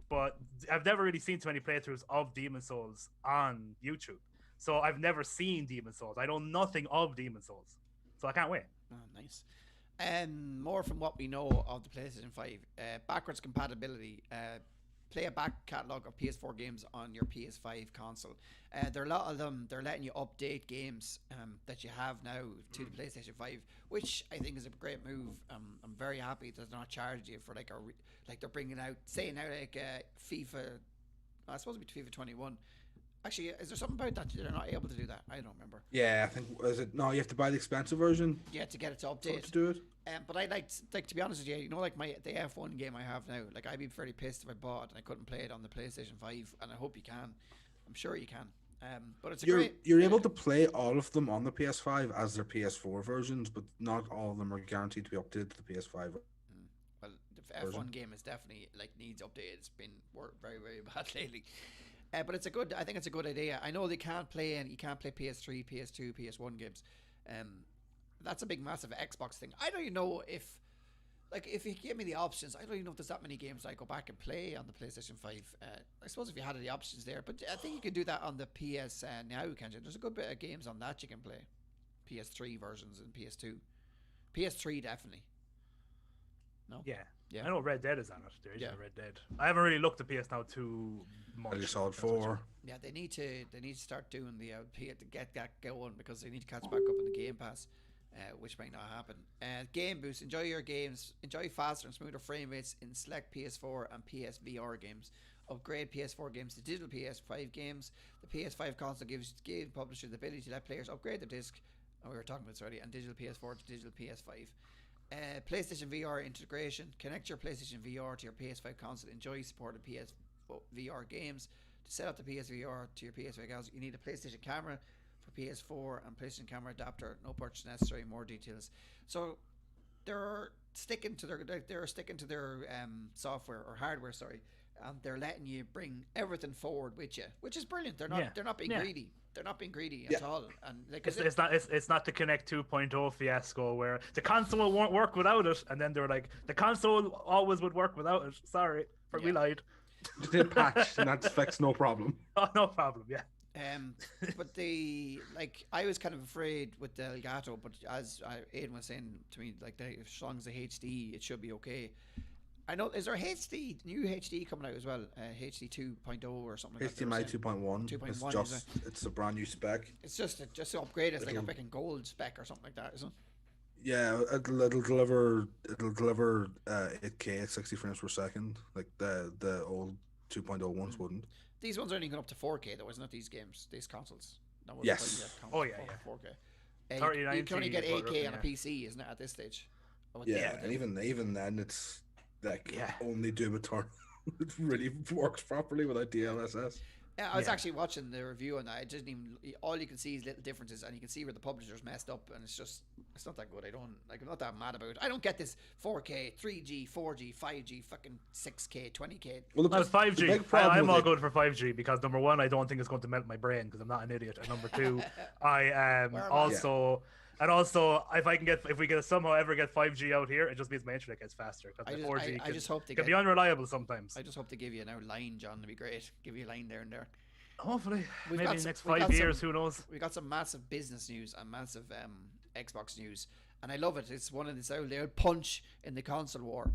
But I've never really seen too many playthroughs of Demon Souls on YouTube. So I've never seen Demon Souls. I know nothing of Demon Souls. So I can't wait. Oh, nice. More from what we know of the PlayStation 5, backwards compatibility. Play a back catalogue of PS4 games on your PS5 console. There are a lot of them. They're letting you update games that you have now to the PlayStation 5, which I think is a great move. I'm very happy that they're not charging you for like they're bringing out, saying now like FIFA. It's supposed to be FIFA 21. Actually, is there something about that they're not able to do that? I don't remember. Yeah, I think, no, you have to buy the expensive version? Yeah, to get it to update. To do it? But I'd like to be honest with you, like the F1 game I have now, I'd be fairly pissed if I bought it and I couldn't play it on the PlayStation 5, and I hope you can. I'm sure you can. But it's a You're great. you're able to play all of them on the PS5 as their PS4 versions, but not all of them are guaranteed to be updated to the PS5 Well, the version. F1 game is definitely like needs updated. It's been very very bad lately. But it's a good. I think it's a good idea. I know they can't play and you can't play PS3, PS2, PS1 games. That's a big massive Xbox thing. I don't even know if. Like, if you give me the options, I don't even know if there's that many games I go back and play on the PlayStation 5. I suppose if you had the options there, but I think you can do that on the PS now, can't you? There's a good bit of games on that you can play. PS3 versions and PS2. PS3, definitely. No? Yeah. Yeah. I know Red Dead is on it. There is Yeah. a Red Dead. I haven't really looked at PS Now too much. Metal Gear Solid 4. Yeah, they need to start doing the to get that going because they need to catch back up in the Game Pass. Which might not happen. Game Boost. Enjoy your games. Enjoy faster and smoother frame rates in select PS4 and PSVR games. Upgrade PS4 games to digital PS5 games. The PS5 console gives game publishers the ability to let players upgrade their disc, and we were talking about this already, and digital PS4 to digital PS5. PlayStation VR integration. Connect your PlayStation VR to your PS5 console. Enjoy supported PSVR games. To set up the PSVR to your PS5 console, you need a PlayStation camera for PS4 and PlayStation camera adapter. No purchase necessary. More details. So they're sticking to their software or hardware. Sorry, and they're letting you bring everything forward with you, which is brilliant. They're not being greedy. They're not being greedy at all. And like, it's not the Connect 2.0 fiasco where the console won't work without it, and then they were like, the console always would work without it. Sorry, we lied. Just did patch, and that's fixed, no problem. Oh, no problem. Yeah. But I was kind of afraid with the Elgato, but as Aidan was saying to me, like, as long as the HD, it should be okay. I know, is there a new HD coming out as well? HD 2.0 or something like that? HDMI 2.1. 2.1. It's a brand new spec. It's just to upgrade. It's like a freaking gold spec or something like that, isn't it? Yeah, it'll deliver 8K at 60 frames per second, like the old 2.0 ones wouldn't. These ones are only going up to 4K though, isn't it? These consoles. No, yes. Oh yeah, 4K. You can only get 8K on a PC, isn't it, at this stage? And even then, it's like only Doom Eternal. It really works properly without DLSS. Yeah, I was actually watching the review and I didn't even. All you can see is little differences, and you can see where the publisher's messed up, and it's not that good. I'm not that mad about it. I don't get this 4K, 3G, 4G, 5G, fucking 6K, 20K. Well, 5G. I'm all good for 5G because number one, I don't think it's going to melt my brain because I'm not an idiot, and number two, I am also. And also, if we somehow ever get 5G out here, it just means my internet gets faster. Because 4G can be unreliable sometimes. I just hope they give you a line, John. It'd be great. Give you a line there and there. Hopefully, maybe in the next 5 years, who knows? We got some massive business news and massive Xbox news, and I love it. It's one of this old punch in the console war.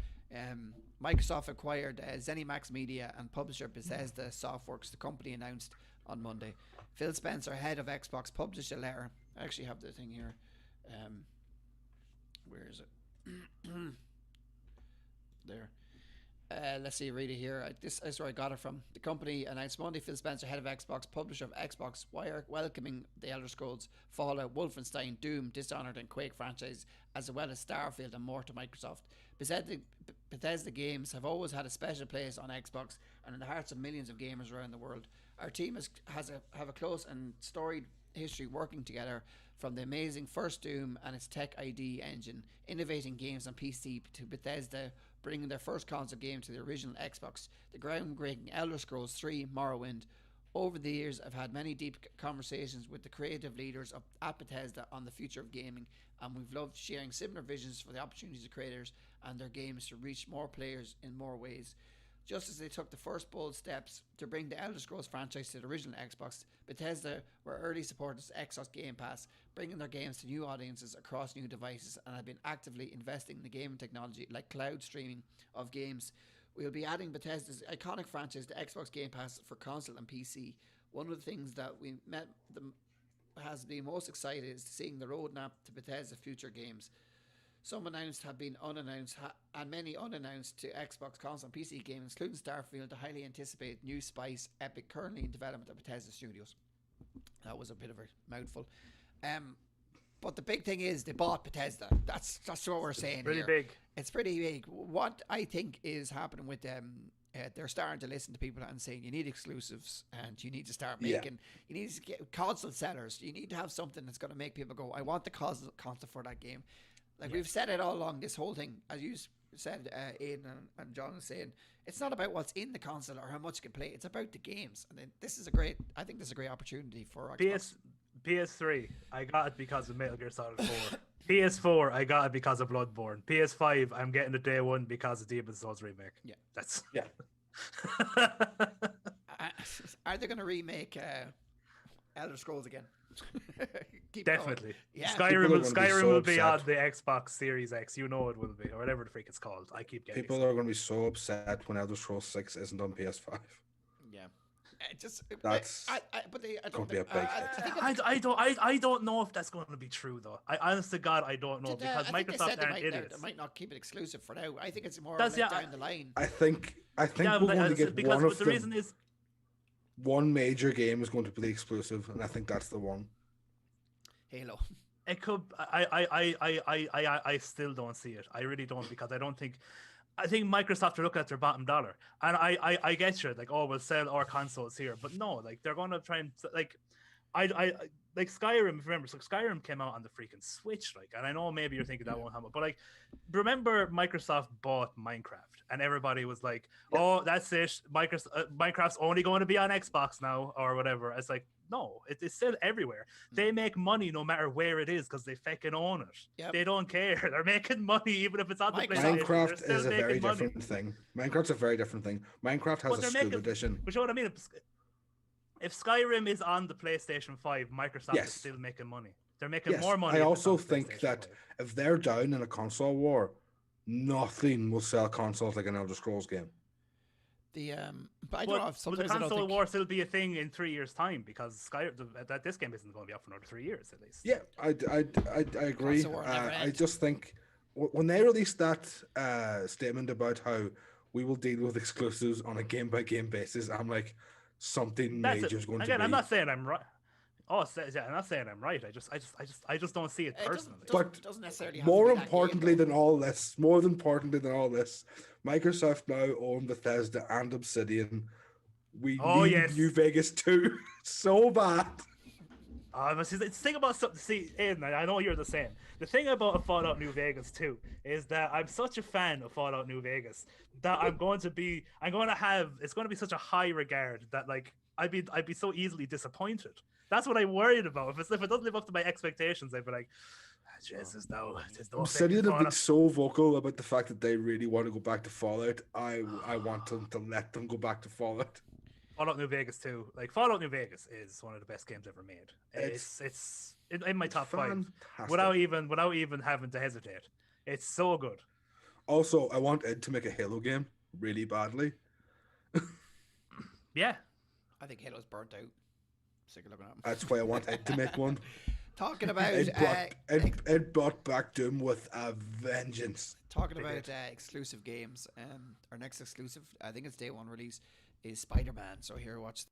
Microsoft acquired ZeniMax Media and publisher Bethesda Softworks. The company announced on Monday. Phil Spencer, head of Xbox, published a letter. I actually have the thing here. Where is it? There. Let's see, read it here. This is where I got it from. The company announced Monday Phil Spencer, head of Xbox, publisher of Xbox Wire, welcoming the Elder Scrolls, Fallout, Wolfenstein, Doom, Dishonored, and Quake franchise, as well as Starfield and more to Microsoft. Bethesda games have always had a special place on Xbox and in the hearts of millions of gamers around the world. Our team have a close and storied history working together, from the amazing first Doom and its Tech ID engine, innovating games on PC, to Bethesda bringing their first console game to the original Xbox, the groundbreaking Elder Scrolls 3 Morrowind. Over the years, I've had many deep conversations with the creative leaders at Bethesda on the future of gaming, and we've loved sharing similar visions for the opportunities of creators and their games to reach more players in more ways. Just as they took the first bold steps to bring the Elder Scrolls franchise to the original Xbox, Bethesda were early supporters of Xbox Game Pass, bringing their games to new audiences across new devices, and have been actively investing in the gaming technology like cloud streaming of games. We'll be adding Bethesda's iconic franchise to Xbox Game Pass for console and PC. One of the things that has been most excited is seeing the roadmap to Bethesda's future games. Some announced have been unannounced, and many unannounced to Xbox console and PC games, including Starfield, the highly anticipated new Spice Epic, currently in development at Bethesda Studios. That was a bit of a mouthful. But the big thing is they bought Bethesda. That's what we're saying Pretty here. big. It's pretty big. What I think is happening with them, they're starting to listen to people and saying you need exclusives and you need to start making. You need to get console sellers. You need to have something that's going to make people go, I want the console for that game. Like we've said it all along. This whole thing, as you said, Aidan and John was saying, it's not about what's in the console or how much you can play. It's about the games. And this is a great opportunity for Xbox. PS3, I got it because of Metal Gear Solid 4. PS4, I got it because of Bloodborne. PS5, I'm getting it day one because of Demon's Souls remake. Yeah. That's Are they going to remake Elder Scrolls again? Keep definitely. Going. Yeah. Skyrim will be on upset. the Xbox Series X. You know it will be, or whatever the freak it's called. I keep getting People are going to be so upset when Elder Scrolls 6 isn't on PS5. Yeah. That's going to be a big hit. I don't know if that's going to be true though. I honest to God, I don't know because Microsoft aren't idiots. They might not keep it exclusive for now. I think it's more That's, down the line. I think Yeah, we're going to get because one of the them. reason is One major game is going to be exclusive, and I think that's the one. Halo. it could. I still don't see it. I really don't because I think Microsoft are looking at their bottom dollar, and I get you like, oh, we'll sell our consoles here, but no, like they're gonna try and like, I like Skyrim. If you remember, so Skyrim came out on the freaking Switch, like, and I know maybe you're thinking that won't happen, but like, remember Microsoft bought Minecraft, and everybody was like, oh, that's it, Minecraft's only going to be on Xbox now or whatever. It's like, no, it's still everywhere. They make money no matter where it is because they fucking own it. Yep. They don't care. They're making money even if it's on the PlayStation. Minecraft is a very different thing. Minecraft's a very different thing. Minecraft has a school edition. But you know what I mean? If Skyrim is on the PlayStation 5, Microsoft is still making money. They're making more money. I also think that if they're down in a console war, nothing will sell consoles like an Elder Scrolls game. But I don't know if will the console war still be a thing in 3 years' time because this game isn't going to be up for another 3 years at least. Yeah, I agree. I just think when they released that statement about how we will deal with exclusives on a game by game basis, I'm like, something major is going to be. I'm not saying I'm right. Oh, yeah, I'm not saying I'm right. I just don't see it personally. But doesn't necessarily have more to be that importantly game, than all this, Microsoft now own Bethesda and Obsidian. We need New Vegas 2 so bad. But see, the thing about something, Aidan, I know you're the same. The thing about a Fallout New Vegas 2 is that I'm such a fan of Fallout New Vegas that it's going to be such a high regard that like I'd be so easily disappointed. That's what I'm worried about. If it doesn't live up to my expectations, I'd be like, Jesus, no. Obsidian have been so vocal about the fact that they really want to go back to Fallout. I want them to let them go back to Fallout. Fallout New Vegas 2. Like, Fallout New Vegas is one of the best games ever made. It's in my top 5 without even having to hesitate. It's so good. Also, I want Ed to make a Halo game really badly. Yeah. I think Halo's burnt out. Sick of looking at him. That's why I want Ed to make one. Talking about Ed brought back Doom with a vengeance. Talking about exclusive games, our next exclusive, I think it's day one release, is Spider-Man. So here, watch.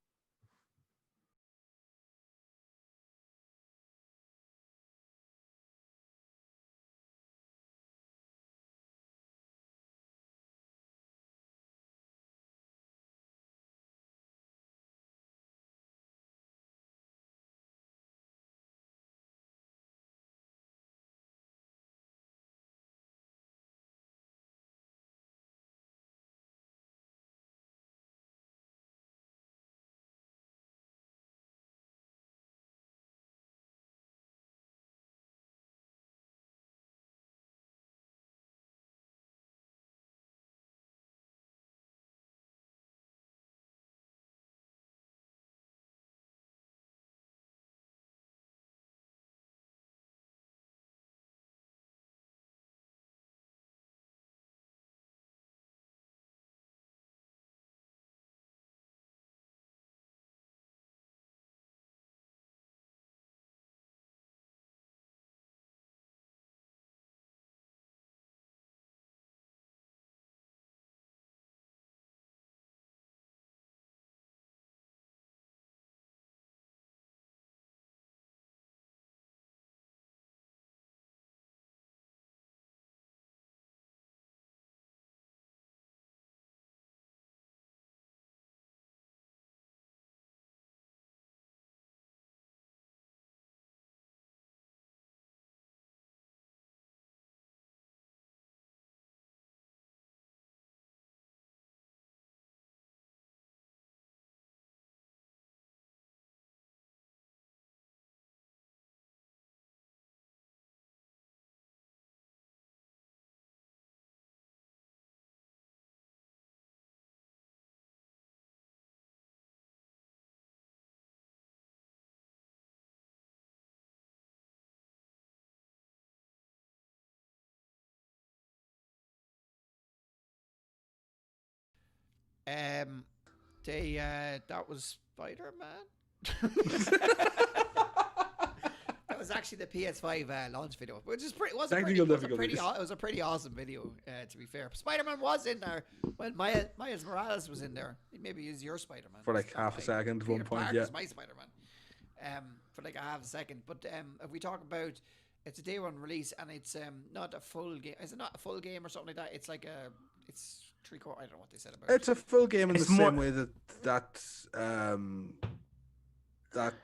That was Spider-Man. That was actually the PS5 launch video, which is pretty. Technical It was difficulties. a pretty awesome video. To be fair, Spider-Man was in there when Miles Morales was in there. Maybe he's your Spider-Man For like half a second at one Peter point, Parker's yeah. my Spider-Man. For like a half a second. But if we talk about, it's a day one release and it's not a full game. Is it not a full game or something like that? It's like it's three-quarter. I don't know what they said about it. It's a full game in It's the more- same way that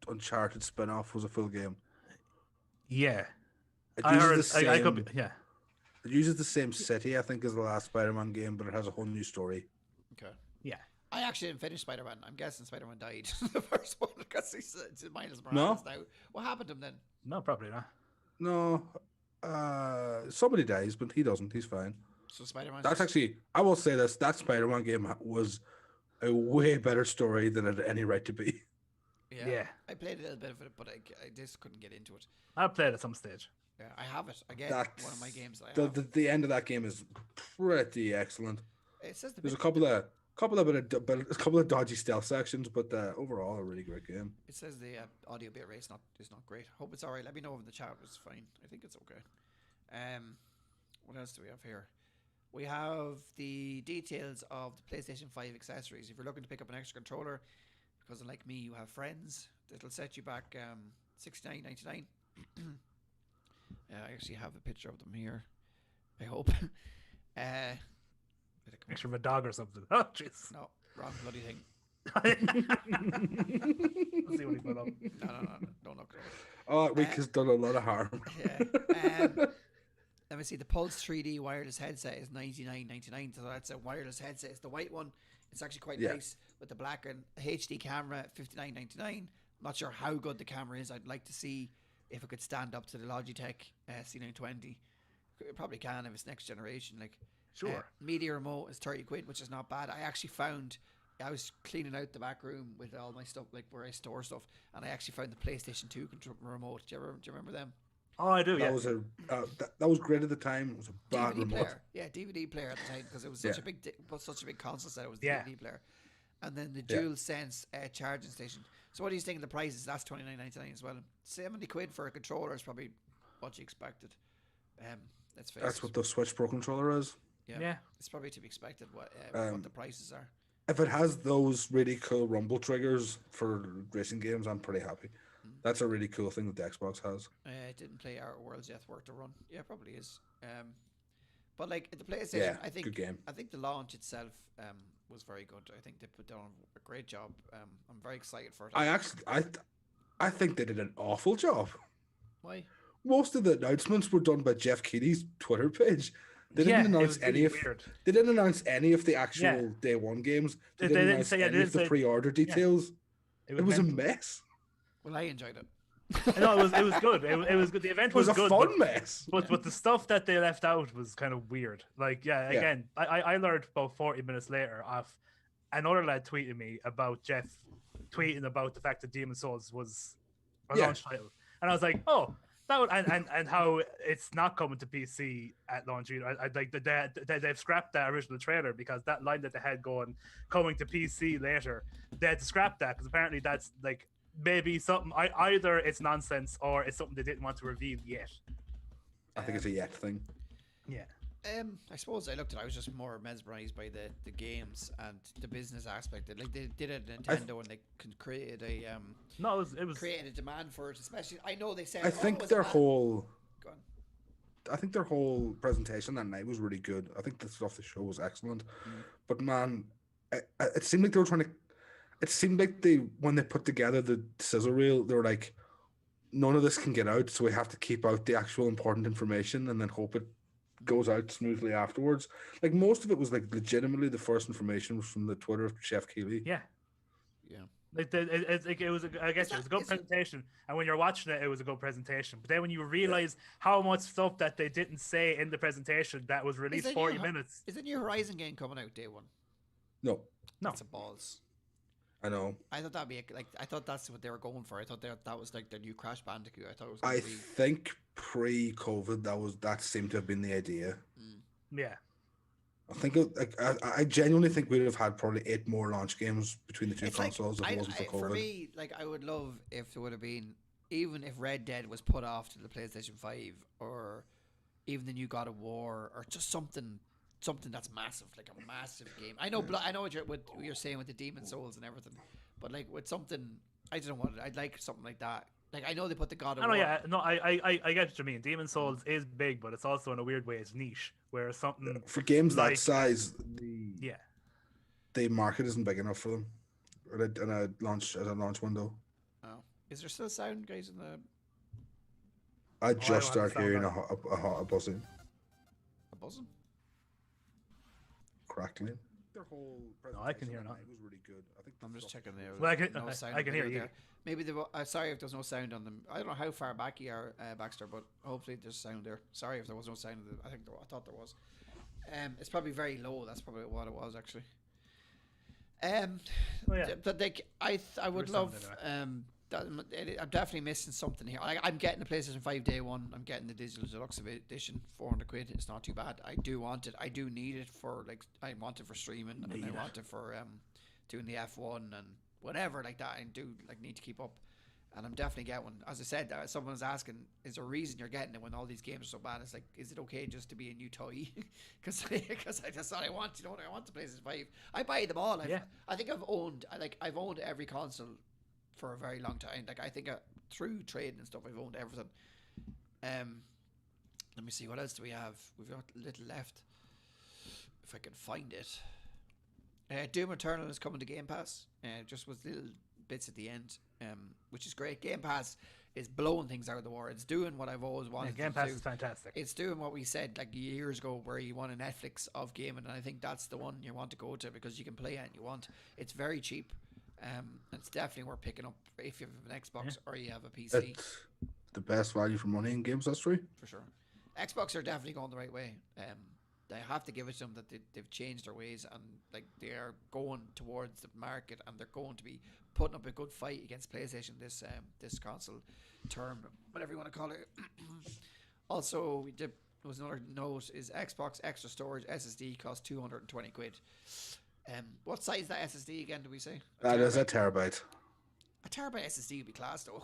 Uncharted spin-off was a full game. Yeah. It I heard. uses the I same. could be, yeah. It uses the same city, I think, as the last Spider-Man game, but it has a whole new story. Okay. Yeah. I actually didn't finish Spider-Man. I'm guessing Spider-Man died the first one because he's Miles Morales now. What happened to him then? No, probably not. No, somebody dies, but he doesn't. He's fine. So Spider-Man. That's actually, I will say this: that Spider-Man game was a way better story than it had any right to be. Yeah. I played a little bit of it, but I just couldn't get into it. I played at some stage. Yeah, I have it again. That's One of my games. That I have. the end of that game is pretty excellent. It says the There's a bit- couple of dodgy stealth sections, but overall a really great game. It says the audio bit rate is not great. Hope it's alright. Let me know if the chat was fine. I think it's okay. What else do we have here? We have the details of the PlayStation 5 accessories. If you're looking to pick up an extra controller, because unlike me, you have friends, it'll set you back $69.99. I actually have a picture of them here. I hope. Picture of a dog or something. Oh, jeez. No, wrong bloody thing. Let's see what he put up. No, don't look at it. Oh, that week has done a lot of harm. Yeah. Let me see. The Pulse 3D wireless headset is $99.99. So that's a wireless headset. It's the white one. It's actually quite nice with the black and HD camera. $59.99. I'm not sure how good the camera is. I'd like to see if it could stand up to the Logitech C920. It probably can if it's next generation. Like, Sure. media remote is 30 quid, which is not bad. I actually found. I was cleaning out the back room with all my stuff, like where I store stuff, and I actually found the PlayStation 2 remote. Do you remember them? Oh, I do. That Yeah. was that was great at the time. It was a bad DVD remote. player. Yeah, DVD player at the time because it was such a big console set. It was the DVD player, and then the Dual Sense charging station. So what do you think of the prices? That's $29.99 as well. 70 quid for a controller is probably what you expected. Let's face That's it. what the Switch Pro controller is. Yeah. It's probably to be expected. What the prices are. If it has those really cool rumble triggers for racing games, I'm pretty happy. That's a really cool thing that the Xbox has. I didn't play Outer Worlds yet. Worth to run. Yeah, probably is. But like the PlayStation, Yeah, I think good game. I think the launch itself was very good. I think they put down a great job. I'm very excited for it. I think they did an awful job. Why? Most of the announcements were done by Jeff Keighley's Twitter page. They didn't it announce was any really of. weird. They didn't announce any of the actual day one games. They They didn't didn't announce say- yeah, any they of didn't the say- pre-order details. It was a meant- mess. Well, I enjoyed it. No, it was good. It was good. The event It was a good. fun but- mess. But the stuff that they left out was kind of weird. Like, again, I learned about 40 minutes later off another lad tweeting me about Jeff tweeting about the fact that Demon's Souls was a launch title. And I was like, oh, that would, and how it's not coming to PC at launch either. I like they've scrapped that original trailer because that line that they had going coming to PC later, they had to scrap that because apparently that's like maybe something either it's nonsense or it's something they didn't want to reveal yet. I think it's a yet thing. Yeah. I suppose I looked at it, I was just more mesmerized by the games and the business aspect. Like they did it at Nintendo and they created a No, it was created a demand for it. Especially, I know they said. I it think was their a man- whole Go on. I think their whole presentation that night was really good. I think the stuff the show was excellent. But man, it seemed like they were trying to. It seemed like when they put together the sizzle reel, they were like, none of this can get out, so we have to keep out the actual important information and then hope it goes out smoothly afterwards. Like most of it was like legitimately the first information was from the Twitter of Chef Keighley. yeah. Yeah. Like it was I guess it was a good presentation, and when you're watching it, it was a good presentation. But then when you realize how much stuff that they didn't say in the presentation that was released Is it 40 new- minutes. Is the new Horizon game coming out day one? No, No. That's a balls. I know. I thought that'd be like. I thought that's what they were going for. I thought that was like their new Crash Bandicoot. I thought it was. I Gonna be, think pre-COVID that seemed to have been the idea. Yeah. I think I genuinely think we'd have had probably 8 more launch games between the two It's like consoles if it wasn't for for COVID. me, like I would love if there would have been, even if Red Dead was put off to the PlayStation 5, or even the new God of War, or just something that's massive, like a massive game. I know I know what you're saying with the Demon Souls and everything, but like with something, I don't know what I'd like something like that. Like I know they put the God of I know, War. yeah, no, I get what you mean. Demon Souls is big, but it's also in a weird way it's niche. Whereas something For games like, that size, yeah, the market isn't big enough for them, or in a launch window. Oh, is there still sound, guys? In the I don't just have the start sound hearing on. a buzzing, buzzing? crackling. Their whole No, I can hear now. was really good. I think I'm just checking there. Well, I can- no sound I can hear video you. there. Maybe sorry if there's no sound on them. I don't know how far back you are, Baxter, but hopefully there's sound there. Sorry if there was no sound. I thought there was. It's probably very low. That's probably what it was actually. Oh, yeah. But like I would There's love something I'm definitely missing something here. I'm getting the PlayStation 5 day one. I'm getting the digital deluxe edition, 400 quid. It's not too bad. I do want it. I do need it for like I want it for streaming, and I want it for doing the F1 and whatever like that. I do like need to keep up, and I'm definitely getting one. As I said, someone was asking, is there a reason you're getting it when all these games are so bad? It's like, is it okay just to be a new toy? Because that's what I want. You know what I want? The PlayStation 5. I buy them all. I think I've owned every console for a very long time. Like I think through trade and stuff, I've owned everything. Let me see, what else do we have? We've got a little left. If I can find it. Doom Eternal is coming to Game Pass. Just with little bits at the end, which is great. Game Pass is blowing things out of the water. It's doing what I've always wanted. Game Pass is fantastic. It's doing what we said like years ago, where you want a Netflix of gaming, and I think that's the one you want to go to because you can play it and you want. It's very cheap. It's definitely worth picking up if you have an Xbox or you have a PC. It's the best value for money in games history. For sure. Xbox are definitely going the right way. They have to give it to them that they've changed their ways, and like they are going towards the market, and they're going to be putting up a good fight against PlayStation this console term, whatever you want to call it. Also, there was another note: is Xbox extra storage SSD costs 220 quid. What size is that SSD again? Do we say? That is a terabyte. A terabyte SSD would be class though.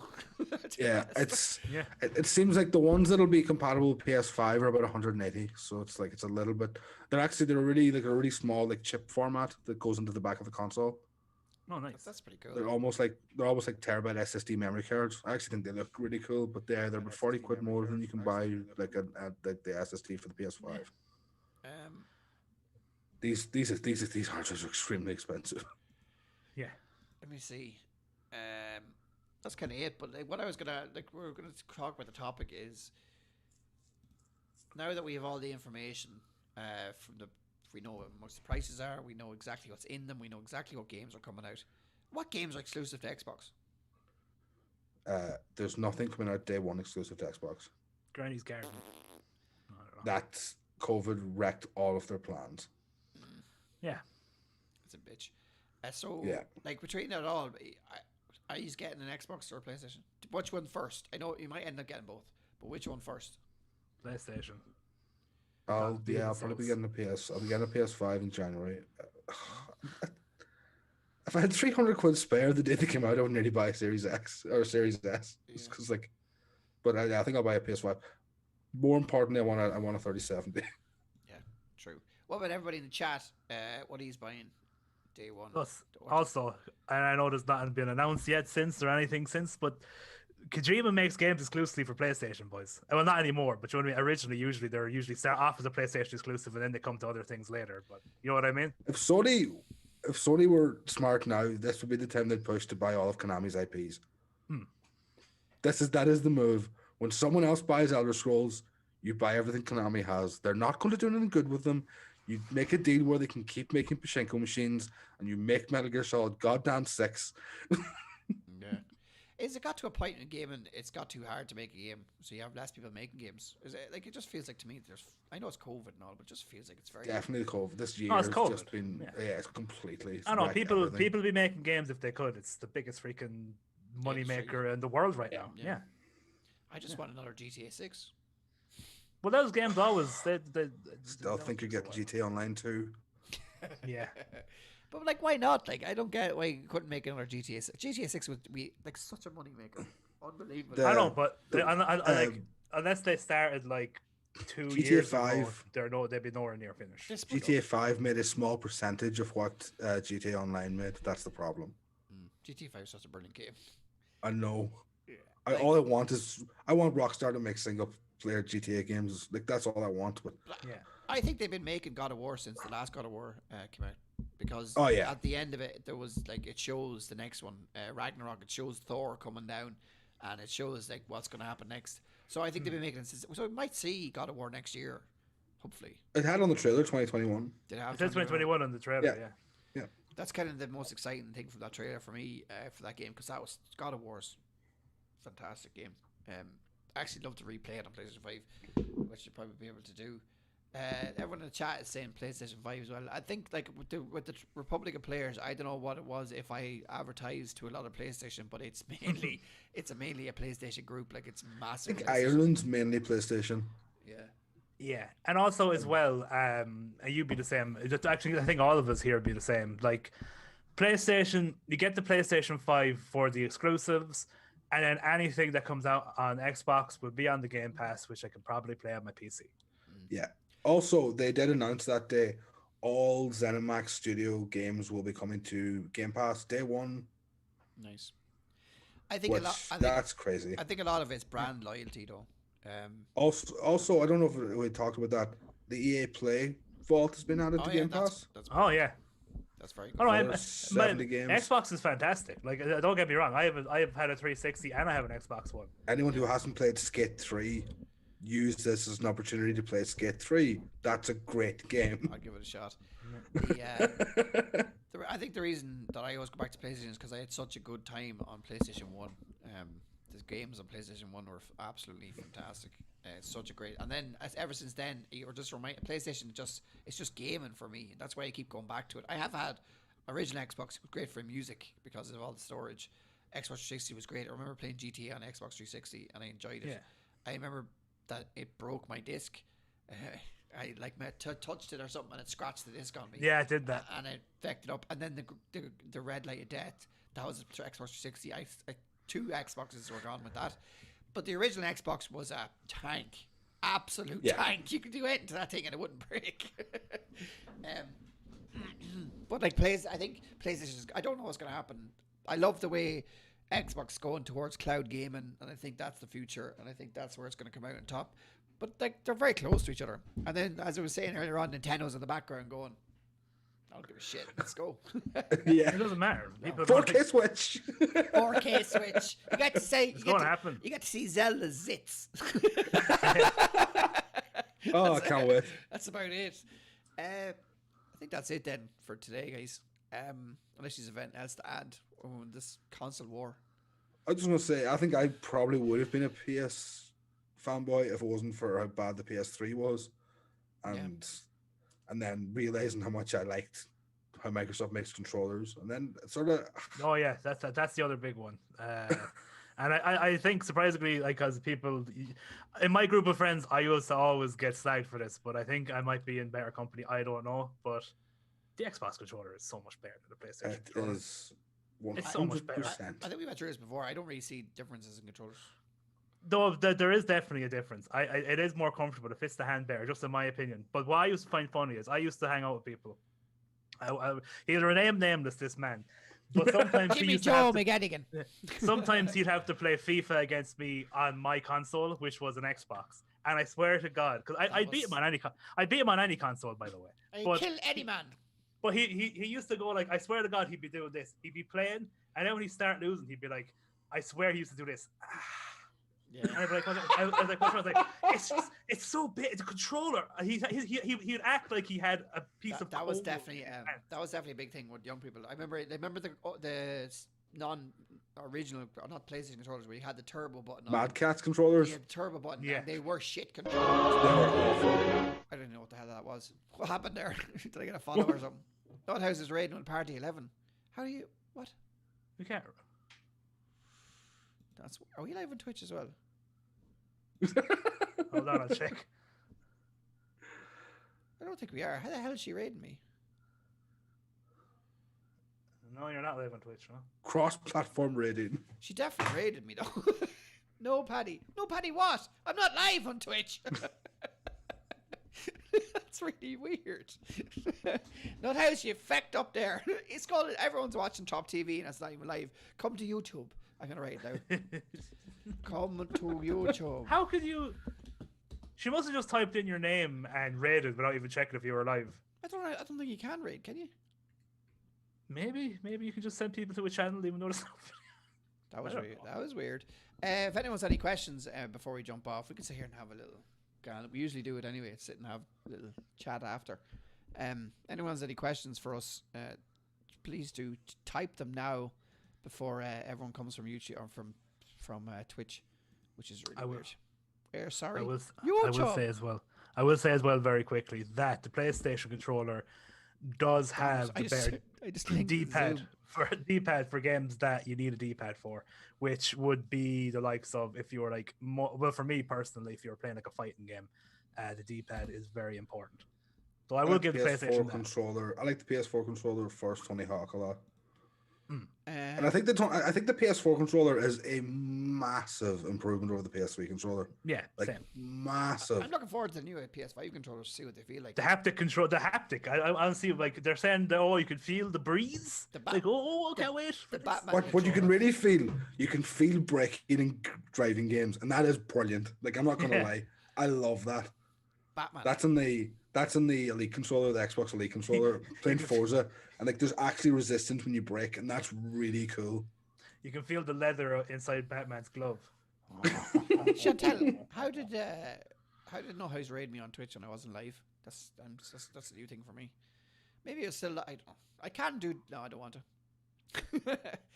Yeah, it seems like the ones that'll be compatible with PS5 are about 180. So it's like it's a little bit. They're really like a really small like chip format that goes into the back of the console. Oh, nice. That's pretty cool. They're almost like terabyte SSD memory cards. I actually think they look really cool, but they're about 40 quid more than you can buy like the SSD for the PS5. These hard drives are extremely expensive. Yeah. Let me see. That's kind of it. But like, what I was gonna we're gonna talk about the topic is now that we have all the information we know what most the prices are. We know exactly what's in them. We know exactly what games are coming out. What games are exclusive to Xbox? There's nothing coming out day one exclusive to Xbox. Granny's Garden. That COVID wrecked all of their plans. Yeah. It's a bitch. So yeah, like between it all, are you getting an Xbox or a PlayStation? Which one first? I know you might end up getting both, but which one first? PlayStation. I'll probably be getting I'll be getting a PS5 in January. If I had 300 quid spare the day they came out, I would nearly buy a Series X or a Series S. Because but I think I'll buy a PS5. More importantly, I want a 3070. Yeah, true. What about everybody in the chat? What he's buying day one? Also, and I know there's not been announced yet or anything since, but Kojima makes games exclusively for PlayStation, boys. Well, not anymore, but you know what I mean? Originally, they're usually start off as a PlayStation exclusive, and then they come to other things later. But you know what I mean? If Sony were smart now, this would be the time they'd push to buy all of Konami's IPs. That is the move. When someone else buys Elder Scrolls, you buy everything Konami has. They're not going to do anything good with them. You make a deal where they can keep making Pachinko machines, and you make Metal Gear Solid goddamn 6. Yeah. Is it got to a point in gaming it's got too hard to make a game, so you have less people making games? Is it like it just feels like to me I know it's COVID and all, but it just feels like it's very definitely COVID. This year has just been it's completely. I know people be making games if they could. It's the biggest freaking money maker in the world right now. Yeah. I just want another GTA 6. Well, those games always they Still think you're getting GTA Online 2. Yeah. But like, why not? Like, I don't get why you couldn't make another GTA 6. GTA 6 would be like such a money maker. Unbelievable. The- I know, but I like um, unless they started like 2 GTA years ago, 5. they'd be nowhere near finished. This GTA 5 made a small percentage of what GTA Online made. That's the problem. GTA 5 is such a brilliant game. I know. Yeah. All I want Rockstar to make single player GTA games. Like that's all I want. But Yeah. I think they've been making God of War since the last God of War came out. Because Oh, yeah. at the end of it, there was like, it shows the next one, Ragnarok. It shows Thor coming down, and it shows like what's going to happen next. So I think they've been making it since. So we might see God of War next year, hopefully. it had on the trailer 2021. Did it have It says 2021 on the trailer. Yeah. Yeah. That's kind of the most exciting thing from that trailer for me, for that game, because that was God of War's fantastic game. I actually love to replay it on PlayStation 5, which you'll probably be able to do. Everyone in the chat is saying PlayStation 5 as well. I think like with the Republic of Players, I don't know what it was if I advertised to a lot of PlayStation, but it's mainly a PlayStation group. Like it's I massive. think Ireland's mainly PlayStation. Yeah. Yeah, and also as well, you'd be the same. Actually, I think all of us here would be the same. Like PlayStation, you get the PlayStation 5 for the exclusives, and then anything that comes out on Xbox will be on the Game Pass, which I can probably play on my PC. Yeah. Also, they did announce that day all ZeniMax Studio games will be coming to Game Pass day one. Nice. I think That's crazy. I think a lot of it's brand loyalty though. Also, I don't know if we talked about that. The EA Play Vault has been added to Game Pass. Oh yeah, that's very good. Oh, no, Another 70 games. Xbox is fantastic. Like, don't get me wrong. I have had a 360 and I have an Xbox One. Anyone who hasn't played Skate 3, use this as an opportunity to play Skate 3. That's a great game. I'll give it a shot. I think the reason that I always go back to PlayStation is because I had such a good time on PlayStation 1. The games on PlayStation 1 were absolutely fantastic. It's such a great, and then ever since then, you're just PlayStation it's just gaming for me. That's why I keep going back to it. I have had original Xbox, was great for music because of all the storage. Xbox 360 was great. I remember playing GTA on Xbox 360 and I enjoyed it. Yeah. I remember that it broke my disc. I touched it or something and it scratched the disc on me. Yeah, I did that. And it vected up. And then the red light of death, that was Xbox 360. I 2 Xboxes were gone with that. But the original Xbox was a tank. Absolute tank. You could do anything to that thing and it wouldn't break. But like I think PlayStation, I don't know what's going to happen. I love the way Xbox is going towards cloud gaming, and I think that's the future, and I think that's where it's going to come out on top. But like they're very close to each other. And then, as I was saying earlier on, Nintendo's in the background going, I don't give a shit. Let's go. Yeah. It doesn't matter. 4K Switch. 4K Switch. You got to say. It's going to happen. You got to see Zelda's zits. Oh, I can't wait. That's about it. I think that's it then for today, guys. Unless there's anything else to add on this console war. I just want to say, I think I probably would have been a PS fanboy if it wasn't for how bad the PS3 was, and then realizing how much I liked how Microsoft makes controllers, and then sort of. Oh yeah, that's the other big one. And I think surprisingly, like, as people in my group of friends, I used to always get slagged for this, but I think I might be in better company. I don't know, but the Xbox controller is so much better than the PlayStation controller. It is 100%. It's so much better. I think we went through this before. I don't really see differences in controllers. Though there is definitely a difference. It is more comfortable. It fits the hand better, just in my opinion. But what I used to find funny is I used to hang out with people. He'll rename nameless, this man. But sometimes Jimmy Joe McGettigan. Sometimes he'd have to play FIFA against me on my console, which was an Xbox. And I swear to God, because I beat him on any console, by the way. I kill any man. But he used to go like, I swear to God, he'd be doing this. He'd be playing, and then when he start losing, he'd be like, I swear he used to do this. Yeah. And I'd be like, I was like, it's so big. It's a controller. He'd act like he had a piece of. That was definitely a big thing with young people. They remember the non-original, not PlayStation controllers, where you had the turbo button. Mad Catz controllers. Yeah, the turbo button. Yeah. And they were shit controllers. They were awful. I don't know what the hell that was. What happened there? Did I get a follow or something? Nuthouse is raiding on Party 11. How do you? What? We can't. Are we live on Twitch as well? Hold on, I'll check. I don't think we are. How the hell is she raiding me? No, you're not live on Twitch, no. Cross-platform rating. She definitely raided me though. No, Paddy. No, Paddy. What? I'm not live on Twitch. That's really weird. Not how's she effect up there. It's called. Everyone's watching Top TV and it's not even live. Come to YouTube. I'm gonna write it now. Come to YouTube. How could you? She must have just typed in your name and raided without even checking if you were live. I don't think you can raid. Can you? Maybe you can just send people to a channel even though it's not. That was weird. That was weird. If anyone's any questions before we jump off, we can sit here and have a little. We usually do it anyway. Sit and have a little chat after. Anyone's any questions for us? Please do type them now before everyone comes from YouTube or from Twitch, which is really weird. Sorry. I will say as well. I will say as well very quickly that the PlayStation controller does have the D-pad for games that you need a D-pad for, which would be the likes of if you were like well, for me personally, if you were playing like a fighting game, the D-pad is very important. So I will give the PlayStation controller. I like the PS4 controller first, Tony Hawk a lot. And I think the PS4 controller is a massive improvement over the PS3 controller. Yeah, like same. Massive. I'm looking forward to the new PS5 controllers to see what they feel like. The haptic control, the haptic. I see like they're saying that, you can feel the breeze. I can't wait. What you can really feel, you can feel braking and driving games, and that is brilliant. Like I'm not gonna lie, I love that. Batman. That's in the Elite controller, the Xbox Elite controller, playing Forza, and like there's actually resistance when you brake, and that's really cool. You can feel the leather inside Batman's glove. Chantel, how did No House raid me on Twitch and I wasn't live? That's a new thing for me. Maybe it's still. I don't know. I can do. No, I don't want to.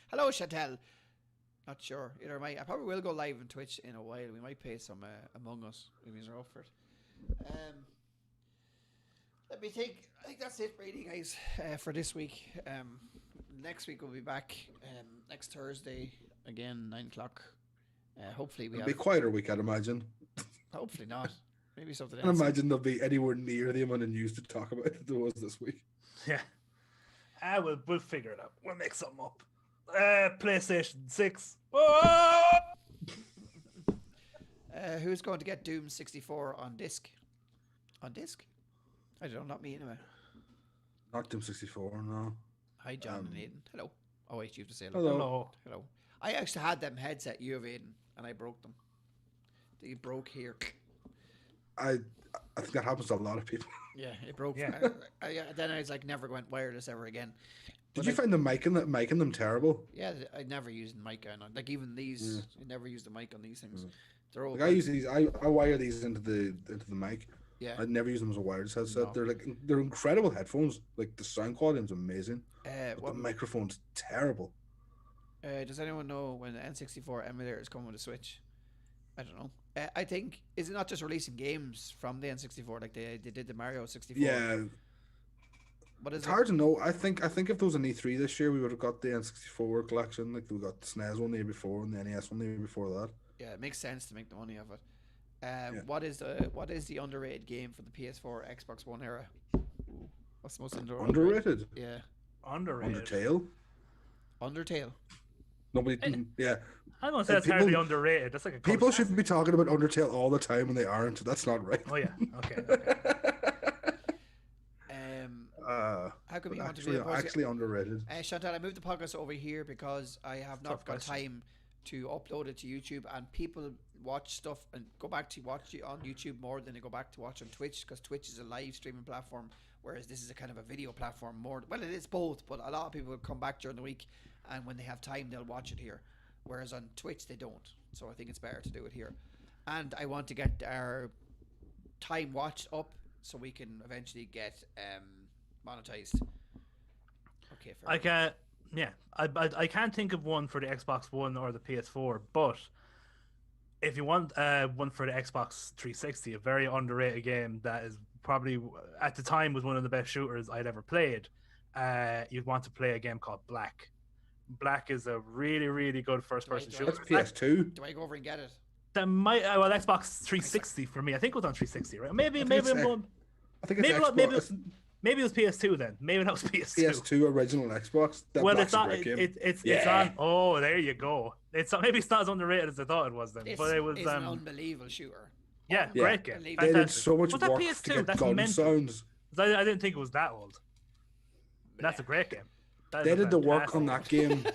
Hello, Chantel. Not sure. Either I probably will go live on Twitch in a while. We might play some Among Us. Maybe you're up for it. Let me think. I think that's it, really, guys, for this week. Next week we'll be back. Next Thursday again, 9 o'clock. Hopefully It'll be a quieter week, I'd imagine. Hopefully not. Maybe something else. I imagine there'll be anywhere near the amount of news to talk about that there was this week. Yeah. We'll figure it out. We'll make something up. PlayStation 6. Oh! Who's going to get Doom 64 on disc? On disc? I don't know, not me anyway. Not Doom 64, no. Hi, John and Aiden. Hello. Oh, wait, you have to say hello. Hello. I actually had them headset, you have Aiden, and I broke them. They broke here. I think that happens to a lot of people. Yeah, it broke. Yeah. Then I was like, never went wireless ever again. Did you find the miking them terrible? Yeah, I never used the mic on. Like even these, I never used the mic on these things. They're all. Like I use these. I wire these into the mic. Yeah. I never use them as a wireless headset. No. They're incredible headphones. Like the sound quality is amazing. But what the microphone's terrible. Does anyone know when the N64 emulator is coming with a Switch? I don't know. I think is it not just releasing games from the N64 like they did the Mario 64? Yeah. What is it's hard to know. I think if there was an E3 this year, we would have got the N64 collection. Like we got the SNES one the year before and the NES one the year before that. Yeah, it makes sense to make the money of it. What is the underrated game for the PS4 Xbox One era? Ooh, what's the most underrated? Yeah. Underrated. Undertale. Nobody. Yeah. I don't say that's hardly underrated. That's like a people shouldn't be talking about Undertale all the time when they aren't. That's not right. Oh yeah. Okay. How come you want to be actually underrated? Chantal, I moved the podcast over here because I have not got time to upload it to YouTube, and people watch stuff and go back to watch it on YouTube more than they go back to watch on Twitch, because Twitch is a live streaming platform, whereas this is a kind of a video platform more. Well, it is both, but a lot of people will come back during the week, and when they have time, they'll watch it here, whereas on Twitch they don't. So I think it's better to do it here, and I want to get our time watched up so we can eventually get monetized. Okay, fair. I can't think of one for the Xbox One or the PS4, but if you want one for the Xbox 360, a very underrated game that is probably at the time was one of the best shooters I'd ever played, you'd want to play a game called Black. Black is a really, really good first-person shooter. That's PS2. Do I go over and get it? That might Xbox 360 for me. I think it was on 360, right? Maybe I'm going. I think it's Maybe Xbox. maybe it was PS2 then. Maybe that was PS2. PS2 original Xbox. That Well, Black's it's a on. great game. It's Yeah. on. Oh, there you go. Maybe it's not as underrated as I thought it was then. This But it was is an unbelievable shooter. yeah, Yeah. great game. Unbelievable. They Fantastic. did so much Was that work PS2? to get That's gun mental. sounds. I didn't think it was that old. That's a great game. That is They a did the work fantastic on that game.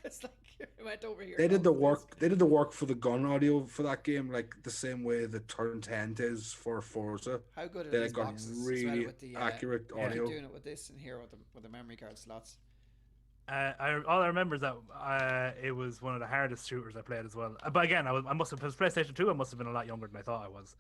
It's like it went over here. They did the work. They did the work for the gun audio for that game, like the same way the Turn 10 is for Forza. How good are They these got boxes as well really with the accurate I keep audio. doing it with this and here with the memory card slots. all I remember is that it was one of the hardest shooters I played as well. But again, I must have it was PlayStation 2. I must have been a lot younger than I thought I was.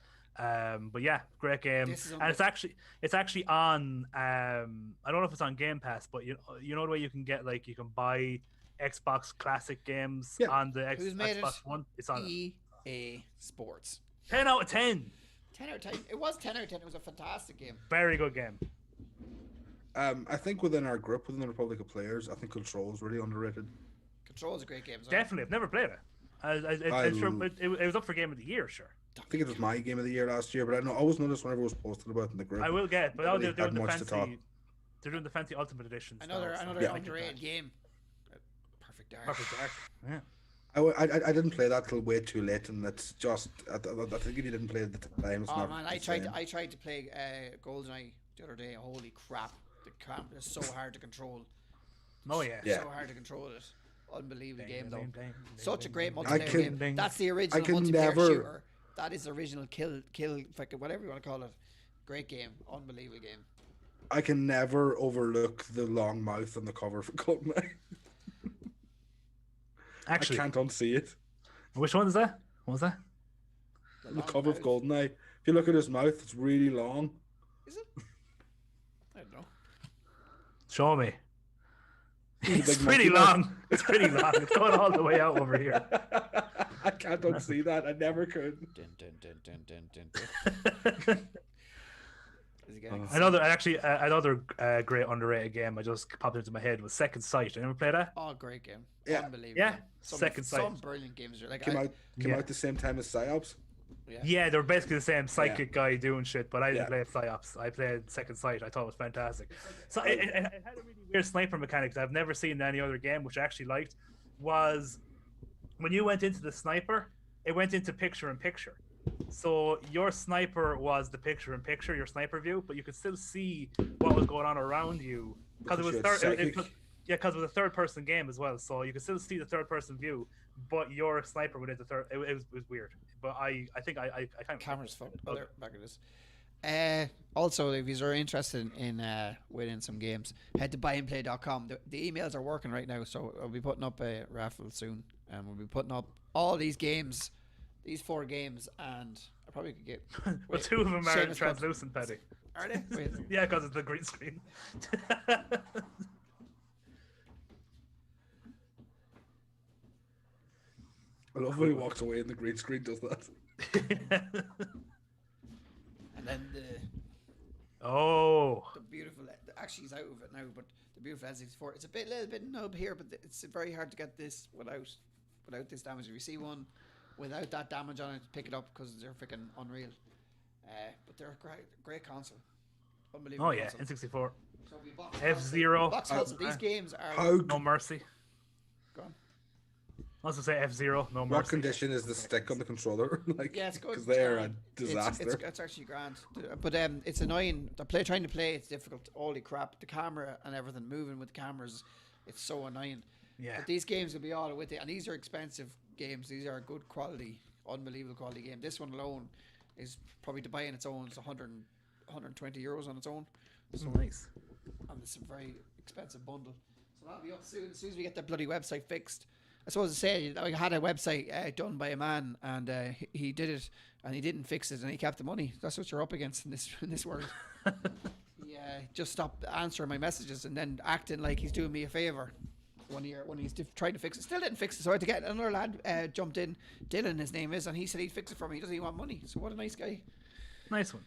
But yeah, great game. This is And it's actually on. I don't know if it's on Game Pass, but you know the way you can get like you can buy Xbox classic games Yeah. on the Who's made Xbox it? One. It's on it. EA Sports. 10 out of 10. 10 out of 10. It was 10 out of 10. It was a fantastic game. Very good game. I think within our group, within the Republic of Players, I think Control is really underrated. Control is a great game. as well. Definitely, I've never played it. It was up for Game of the Year, sure. I think it was my game of the year last year, but I always noticed whenever it was posted about in the group. I will get it, but now Really they're doing had the much to talk. fancy. They're doing the fancy Ultimate Edition. Another Yeah. underrated game. Perfect Dark. Perfect Dark. Yeah. I didn't play that till way too late, and it's just I think if you didn't play it at the time, it's Oh not. man, the I tried same. to play GoldenEye the other day. Holy crap! The camera is so hard to control. Oh yeah. Yeah. So hard to control it. Unbelievable Ding, game though. ding, ding, Such a ding, great ding, multiplayer can- game. That's the original can multiplayer never- shooter. That is the original kill fucking whatever you want to call it. Great game. Unbelievable game. I can never overlook the long mouth on the cover for GoldenEye. Actually, I can't unsee it. which one is that? What was that? The The long cover of mouth. GoldenEye. If you look at his mouth, it's really long. Is it? I don't know. Show me. He's a It's big pretty monkey mouth. long. It's pretty long. It's going all the way out over here. I can't unsee that. I never could. Dun, dun, dun, dun, dun, dun, dun. Is it getting Another great underrated game I just popped into my head was Second Sight. You ever play that? Oh, great game. Yeah. Unbelievable. Yeah. game. Second Sight. Some brilliant games are like Came out Yeah. the same time as Psyops. Yeah, they were basically the same psychic guy doing shit, but I didn't Yeah. play Psyops. I played Second Sight. I thought it was fantastic. So it had a really weird sniper mechanic that I've never seen in any other game, which I actually liked, was when you went into the sniper, it went into picture-in-picture. So your sniper was the picture-in-picture, your sniper view, but you could still see what was going on around you. Because it was because it was a third-person game as well, so you could still see the third-person view, but your sniper went into third. It was weird, but I think I kind of Camera's fucked. Oh, there, back it is. Also, if you are interested in winning some games, head to buyandplay.com. The emails are working right now, so I'll be putting up a raffle soon, and we'll be putting up all these games, these 4 games, and I probably could get. Well, wait, 2 of them are Seamus translucent, Petty. Are they? Wait. Yeah, because it's the green screen. I love when he walks away and the green screen does that. And then Oh, the beautiful. Actually, he's out of it now, but the beautiful N64. It's little bit nub here, but it's very hard to get this without this damage. If you see one without that damage on it, pick it up because they're freaking unreal. But they're a great console. Unbelievable. oh yeah, console. N64. So we box F-Zero. Box console. These games are. How? No mercy. Go on. I was to say F-Zero. No mercy. What condition is the stick on the controller? Like, Yeah, it's good. because they're a disaster. It's actually grand, but it's annoying. Trying to play, it's difficult. Holy crap! The camera and everything moving with the cameras, it's so annoying. Yeah. But these games will be all with it, and these are expensive games. These are good quality, unbelievable quality game. This one alone is probably to buy on its own. It's 120 euros on its own. So Nice. and it's a very expensive bundle. So that'll be up soon. As soon as we get that bloody website fixed. I suppose to say I had a website done by a man, and he did it, and he didn't fix it, and he kept the money. That's what you're up against in this world. He just stopped answering my messages and then acting like he's doing me a favor. When he's trying to fix it, still didn't fix it. So I had to get another lad jumped in. Dylan, his name is, and he said he'd fix it for me. He doesn't even want money. So what a nice guy. Nice one.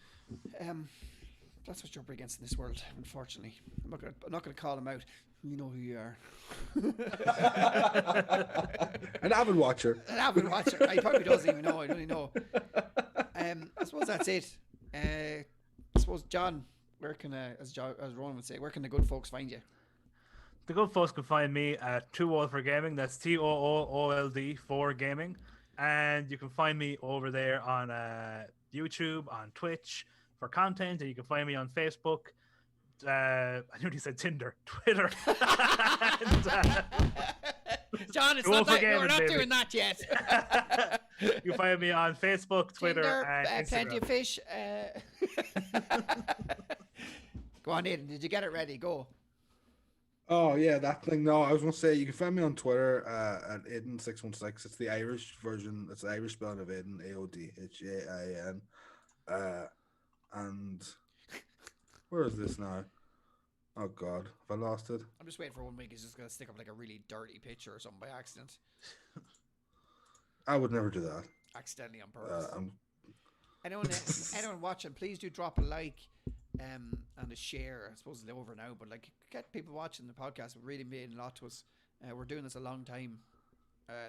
That's what you're up against in this world, unfortunately. I'm not gonna call him out. You know who you are. An avid watcher. An avid watcher. He probably doesn't even know. I don't even know. I suppose that's it. I suppose, John, where can, as Ronan would say, where can the good folks find you? The good folks can find me at Too Old for Gaming. That's TOOOLD for Gaming. And you can find me over there on YouTube, on Twitch for content. And you can find me on Facebook. I nearly said Tinder, Twitter. And, John, it's Go not for that, gaming, we're not baby. doing that yet. You can find me on Facebook, Twitter, Tinder, and plenty Instagram. of fish. Go on, Aidan. Did you get it ready? Go. Oh yeah, that thing. No, I was gonna say you can find me on Twitter at Aiden616. It's the Irish version. It's the Irish spelling of Aiden, AODHAIN. And where is this now? Oh God, have I lost it? I'm just waiting for 1 week. He's just gonna stick up like a really dirty picture or something by accident. I would never do that. Accidentally on purpose. I'm Anyone watching, please do drop a like and a share. I suppose it's over now, but like get people watching the podcast. It really mean a lot to us. We're doing this a long time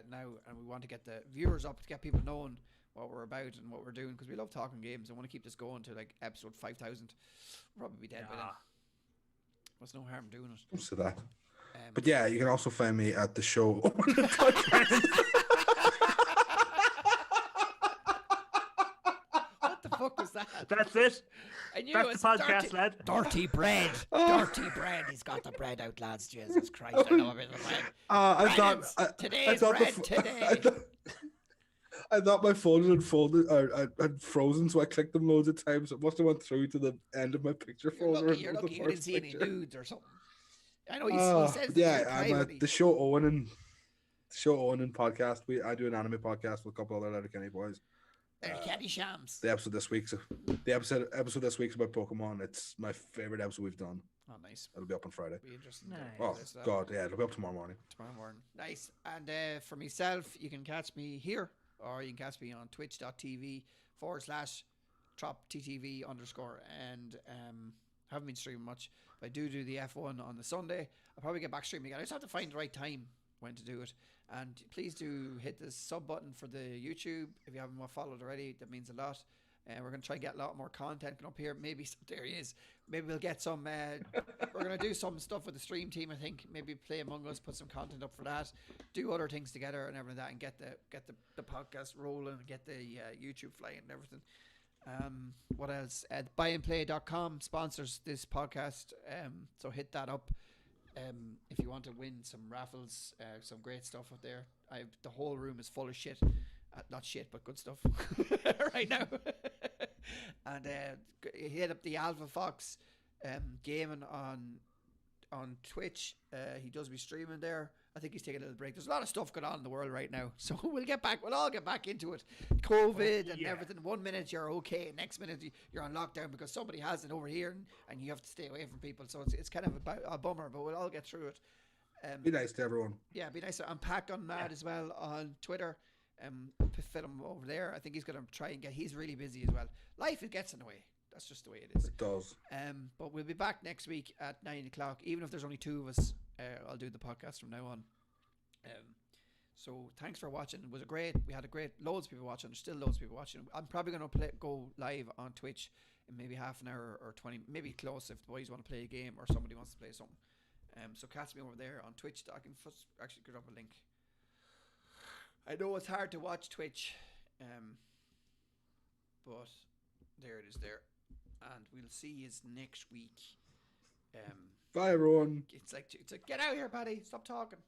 now, and we want to get the viewers up to get people knowing what we're about and what we're doing, because we love talking games. I want to keep this going to like episode 5,000. We'll probably be dead by then. There's no harm doing it. don't say that. But yeah, you can also find me at the show. What the fuck was that? That's it. I knew That's it was the podcast, dirty, lad. dirty bread. Dirty bread. He's got the bread out, lads. Jesus Christ, I know a bit of bread. I thought Today's thought bread today. I thought my phone had folded or had frozen, so I clicked them loads of times. It must have went through to the end of my picture folder. You're lucky you didn't see any nudes or something. I know he says that yeah, to you I'm privately. at the show Owen and podcast. I do an anime podcast with a couple other Letterkenny boys. Kenny Shams. The episode this week's about Pokemon. It's my favorite episode we've done. Oh, nice. It'll be up on Friday. Be interesting. Nice. Oh Listen to that. God, yeah, it'll be up tomorrow morning. Tomorrow morning. Nice. And for myself, you can catch me here, or you can catch me on twitch.tv/TropTTV_. And haven't been streaming much, but I do the F1 on the Sunday. I'll probably get back streaming again. I just have to find the right time when to do it. And please do hit the sub button for the YouTube if you haven't followed already. That means a lot. And we're going to try and get a lot more content up here. Maybe there he is. Maybe we'll get some. We're going to do some stuff with the stream team. I think maybe play Among Us, put some content up for that, do other things together and everything like that, and get the podcast rolling, and get the YouTube flying and everything. What else? Buyandplay.com sponsors this podcast. So hit that up. If you want to win some raffles, some great stuff up there. The whole room is full of shit. Not shit, but good stuff right now. And hit up the Alpha Fox gaming on Twitch. He does be streaming there. I think he's taking a little break. There's a lot of stuff going on in the world right now, so we'll all get back into it. COVID and everything. 1 minute you're okay, next minute you're on lockdown because somebody has it over here, and you have to stay away from people. So it's kind of a bummer, but we'll all get through it. Be nice to everyone. Yeah, be nice. I'm Pack on Mad as well on Twitter. Fit him over there. I think he's going to try and he's really busy as well. Life, it gets in the way. That's just the way it is. It does. But we'll be back next week at 9 o'clock. Even if there's only two of us, I'll do the podcast from now on. So thanks for watching. It was we had loads of people watching. There's still loads of people watching. I'm probably going to go live on Twitch in maybe half an hour or 20, maybe close if the boys want to play a game or somebody wants to play something. So catch me over there on Twitch. I can actually get up a link. I know it's hard to watch Twitch, but there it is there. And we'll see you next week. Bye, everyone. It's like get out here, Paddy. Stop talking.